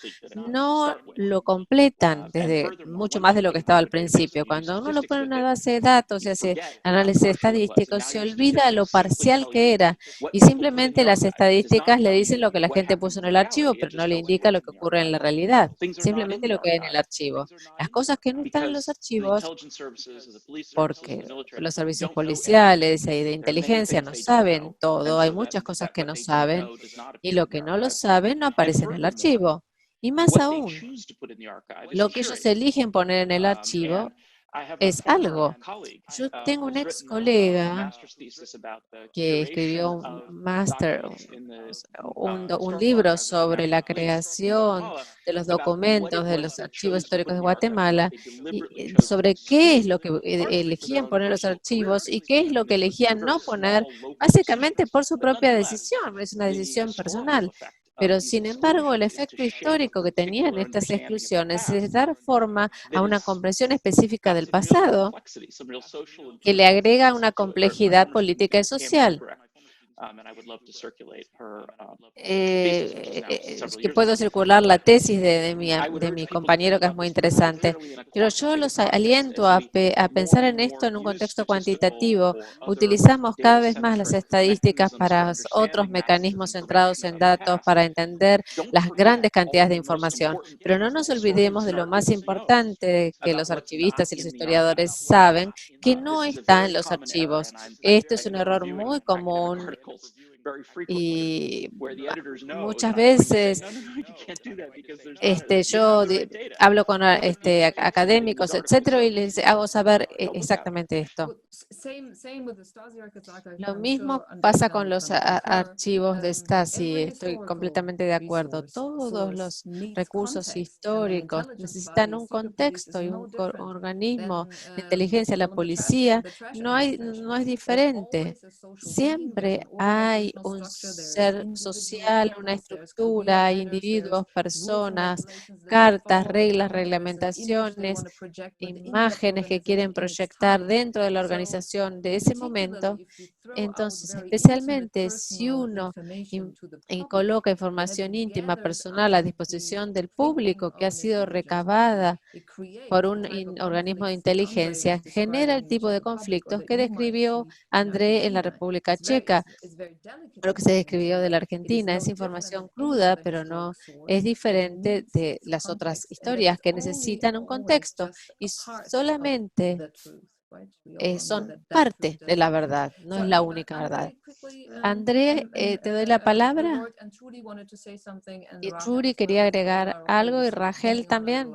no lo completan desde mucho más de lo que estaba al principio. Cuando uno lo pone en una base de datos y hace análisis estadístico, se olvida lo parcial que era y simplemente las estadísticas le dicen lo que la gente puso en el archivo, pero no le indica lo que ocurre en la realidad, simplemente lo que hay en el archivo. Las cosas que no están en los archivos, porque los servicios policiales y de inteligencia no saben todo, hay muchas cosas que no saben, y lo que no lo saben no aparece en el archivo. Y más aún, lo que ellos eligen poner en el archivo es algo. Yo tengo un ex colega que escribió un libro sobre la creación de los documentos de los archivos históricos de Guatemala y sobre qué es lo que elegían poner los archivos y qué es lo que elegían no poner, básicamente por su propia decisión, es una decisión personal. Pero, sin embargo, el efecto histórico que tenían estas exclusiones es dar forma a una comprensión específica del pasado que le agrega una complejidad política y social. Que puedo circular la tesis de mi compañero, que es muy interesante, pero yo los aliento a pensar en esto en un contexto cuantitativo. Utilizamos cada vez más las estadísticas para otros mecanismos centrados en datos para entender las grandes cantidades de información, pero no nos olvidemos de lo más importante que los archivistas y los historiadores saben, que no está en los archivos. Esto es un error muy común y muchas veces yo hablo con académicos, etcétera, y les hago saber exactamente esto. Lo mismo pasa con los archivos de Stasi, estoy completamente de acuerdo. Todos los recursos históricos necesitan un contexto y un organismo de inteligencia. La policía no es diferente. Siempre hay un ser social, una estructura, hay individuos, personas, cartas, reglas, reglamentaciones, imágenes que quieren proyectar dentro de la organización de ese momento. Entonces, especialmente si uno coloca información íntima, personal a disposición del público que ha sido recabada por un organismo de inteligencia, genera el tipo de conflictos que describió André en la República Checa, lo que se describió de la Argentina. Es información cruda, pero no es diferente de las otras historias que necesitan un contexto y solamente son parte de la verdad, no es la única verdad. André, te doy la palabra. Y Trudy quería agregar algo y Rachel también.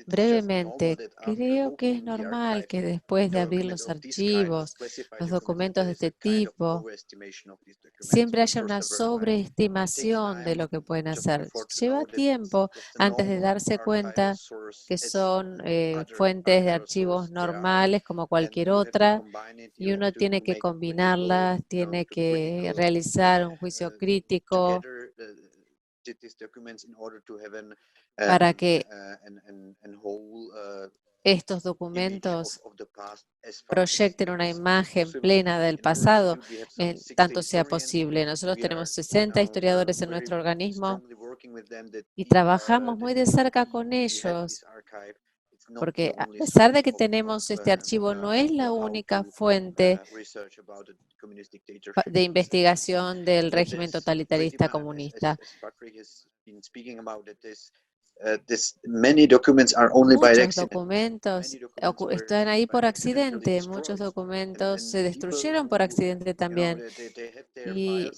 Brevemente, creo que es normal que después de abrir los archivos, los documentos de este tipo, siempre haya una sobreestimación de lo que pueden hacer. Lleva tiempo antes de darse cuenta que son fuentes de archivos normales como cualquier otra, y uno tiene que combinarlas, tiene que realizar un juicio crítico para que estos documentos proyecten una imagen plena del pasado, tanto sea posible. Nosotros tenemos 60 historiadores en nuestro organismo y trabajamos muy de cerca con ellos, porque a pesar de que tenemos este archivo, no es la única fuente de investigación del régimen totalitarista comunista. Muchos documentos están ahí por accidente, muchos documentos se destruyeron por accidente también. Y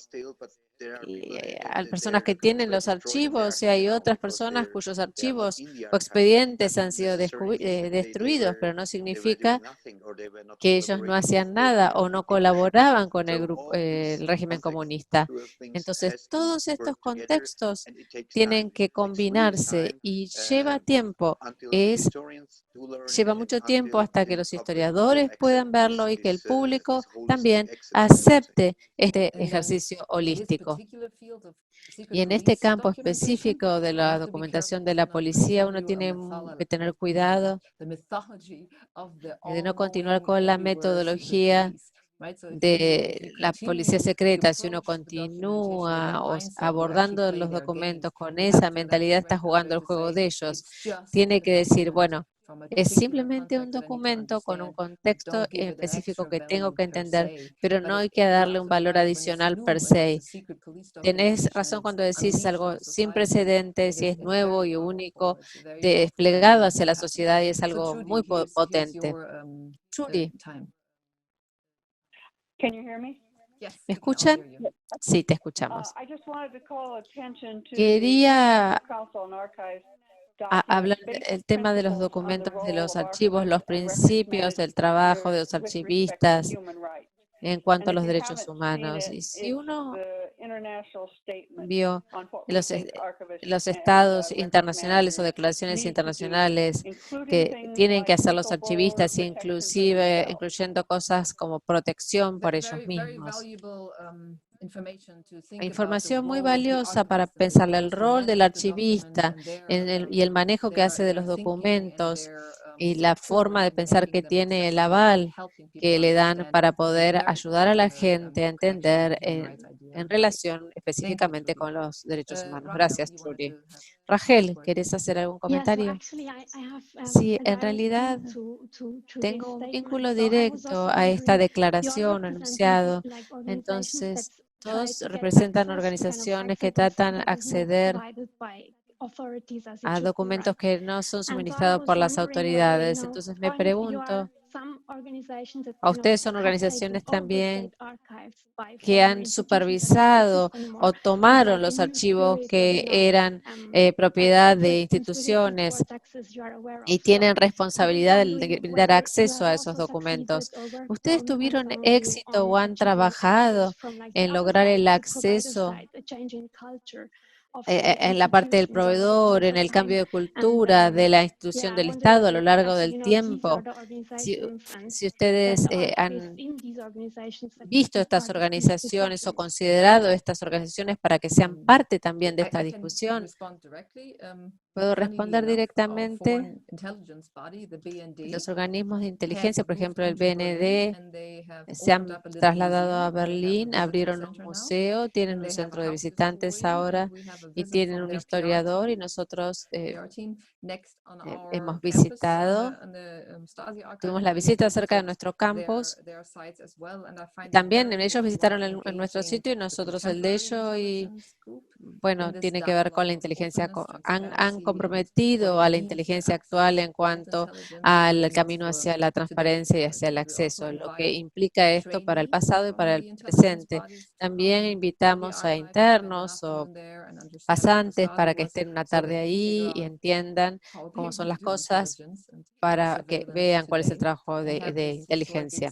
hay personas que tienen los archivos y hay otras personas cuyos archivos o expedientes han sido destruidos, pero no significa que ellos no hacían nada o no colaboraban con el régimen comunista. Entonces, todos estos contextos tienen que combinarse y lleva tiempo. Lleva mucho tiempo hasta que los historiadores puedan verlo y que el público también acepte este ejercicio holístico. específico. Y en este campo específico de la documentación de la policía, uno tiene que tener cuidado de no continuar con la metodología de la policía secreta. Si uno continúa abordando los documentos con esa mentalidad, está jugando el juego de ellos. Tiene que decir, bueno, es simplemente un documento con un contexto específico que tengo que entender, pero no hay que darle un valor adicional per se. Tenés razón cuando decís algo sin precedentes, si es nuevo y único, desplegado hacia la sociedad, y es algo muy potente. Judy, Can you hear me? ¿me escuchan? Sí, te escuchamos. I just wanted to call attention to Quería Council on Archives hablar document, del tema de los documentos de los archivos, los principios del trabajo de los archivistas en cuanto a los derechos humanos. Y si uno vio los estados internacionales o declaraciones internacionales que tienen que hacer los archivistas, inclusive incluyendo cosas como protección por ellos mismos. Información muy valiosa para pensar el rol del archivista y el manejo que hace de los documentos y la forma de pensar que tiene el aval que le dan para poder ayudar a la gente a entender en relación específicamente con los derechos humanos. Gracias, Judy. Rachel, ¿querés hacer algún comentario? Sí, en realidad tengo un vínculo directo a esta declaración, enunciado. Entonces, todos representan organizaciones que tratan de acceder a documentos que no son suministrados por las autoridades. Entonces me pregunto, ¿a ustedes son organizaciones también que han supervisado o tomaron los archivos que eran propiedad de instituciones y tienen responsabilidad de brindar acceso a esos documentos? ¿Ustedes tuvieron éxito o han trabajado en lograr el acceso en la parte del proveedor, en el cambio de cultura de la institución del Estado a lo largo del tiempo? Si ustedes han visto estas organizaciones o considerado estas organizaciones para que sean parte también de esta discusión. Puedo responder directamente. Los organismos de inteligencia, por ejemplo, el BND, se han trasladado a Berlín, abrieron un museo, tienen un centro de visitantes ahora y tienen un historiador, y nosotros hemos visitado, tuvimos la visita cerca de nuestro campus. También ellos visitaron en nuestro sitio y nosotros el de ellos, y bueno, tiene que ver con la inteligencia. Han comprometido a la inteligencia actual en cuanto al camino hacia la transparencia y hacia el acceso, lo que implica esto para el pasado y para el presente. También invitamos a internos o pasantes para que estén una tarde ahí y entiendan cómo son las cosas, para que vean cuál es el trabajo de inteligencia.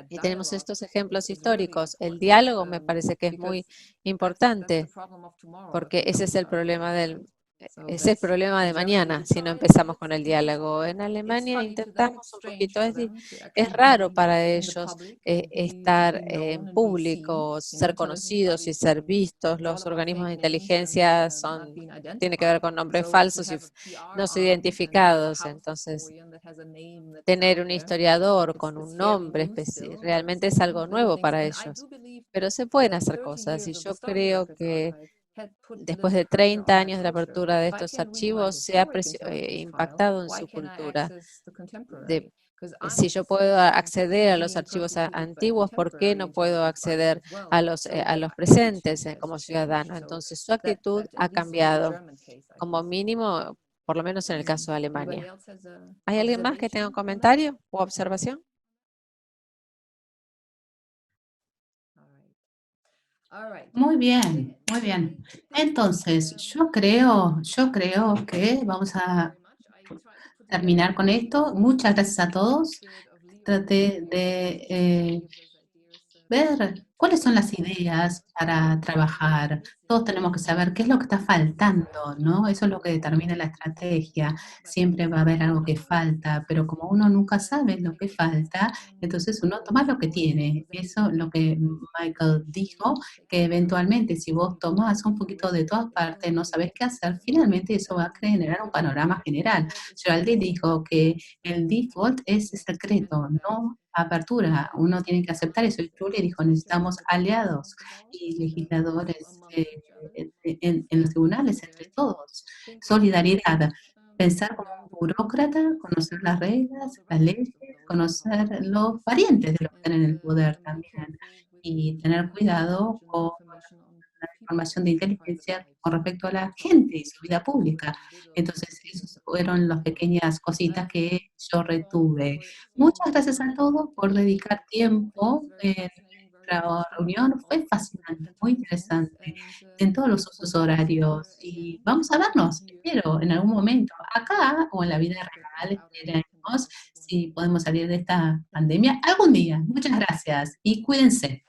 Y tenemos estos ejemplos históricos. El diálogo me parece que es muy importante, porque ese es el problema de mañana si no empezamos con el diálogo. En Alemania intentamos un poquito, es raro para ellos estar en público, ser conocidos y ser vistos. Los organismos de inteligencia tiene que ver con nombres falsos y no identificados. Entonces, tener un historiador con un nombre realmente es algo nuevo para ellos. Pero se pueden hacer cosas, y yo creo que después de 30 años de la apertura de estos archivos, se ha impactado en su cultura. Si yo puedo acceder a los archivos antiguos, ¿por qué no puedo acceder a los presentes como ciudadano? Entonces, su actitud ha cambiado, como mínimo, por lo menos en el caso de Alemania. ¿Hay alguien más que tenga un comentario o observación? Muy bien, muy bien. Entonces, yo creo que vamos a terminar con esto. Muchas gracias a todos. Traté de ver ¿Cuáles son las ideas para trabajar? Todos tenemos que saber qué es lo que está faltando, ¿no? Eso es lo que determina la estrategia. Siempre va a haber algo que falta, pero como uno nunca sabe lo que falta, entonces uno toma lo que tiene. Eso es lo que Michael dijo, que eventualmente si vos tomás un poquito de todas partes, no sabés qué hacer, finalmente eso va a generar un panorama general. Geraldine dijo que el default es secreto, no apertura. Uno tiene que aceptar eso. Y Julie dijo, necesitamos aliados y legisladores en los tribunales, entre todos. Solidaridad. Pensar como un burócrata, conocer las reglas, las leyes, conocer los parientes de los que están en el poder también. Y tener cuidado con la información de inteligencia con respecto a la gente y su vida pública. Entonces, esas fueron las pequeñas cositas que yo retuve. Muchas gracias a todos por dedicar tiempo en nuestra reunión. Fue fascinante, muy interesante, en todos los usos horarios. Y vamos a vernos, espero, en algún momento, acá o en la vida real. Esperemos si podemos salir de esta pandemia algún día. Muchas gracias y cuídense.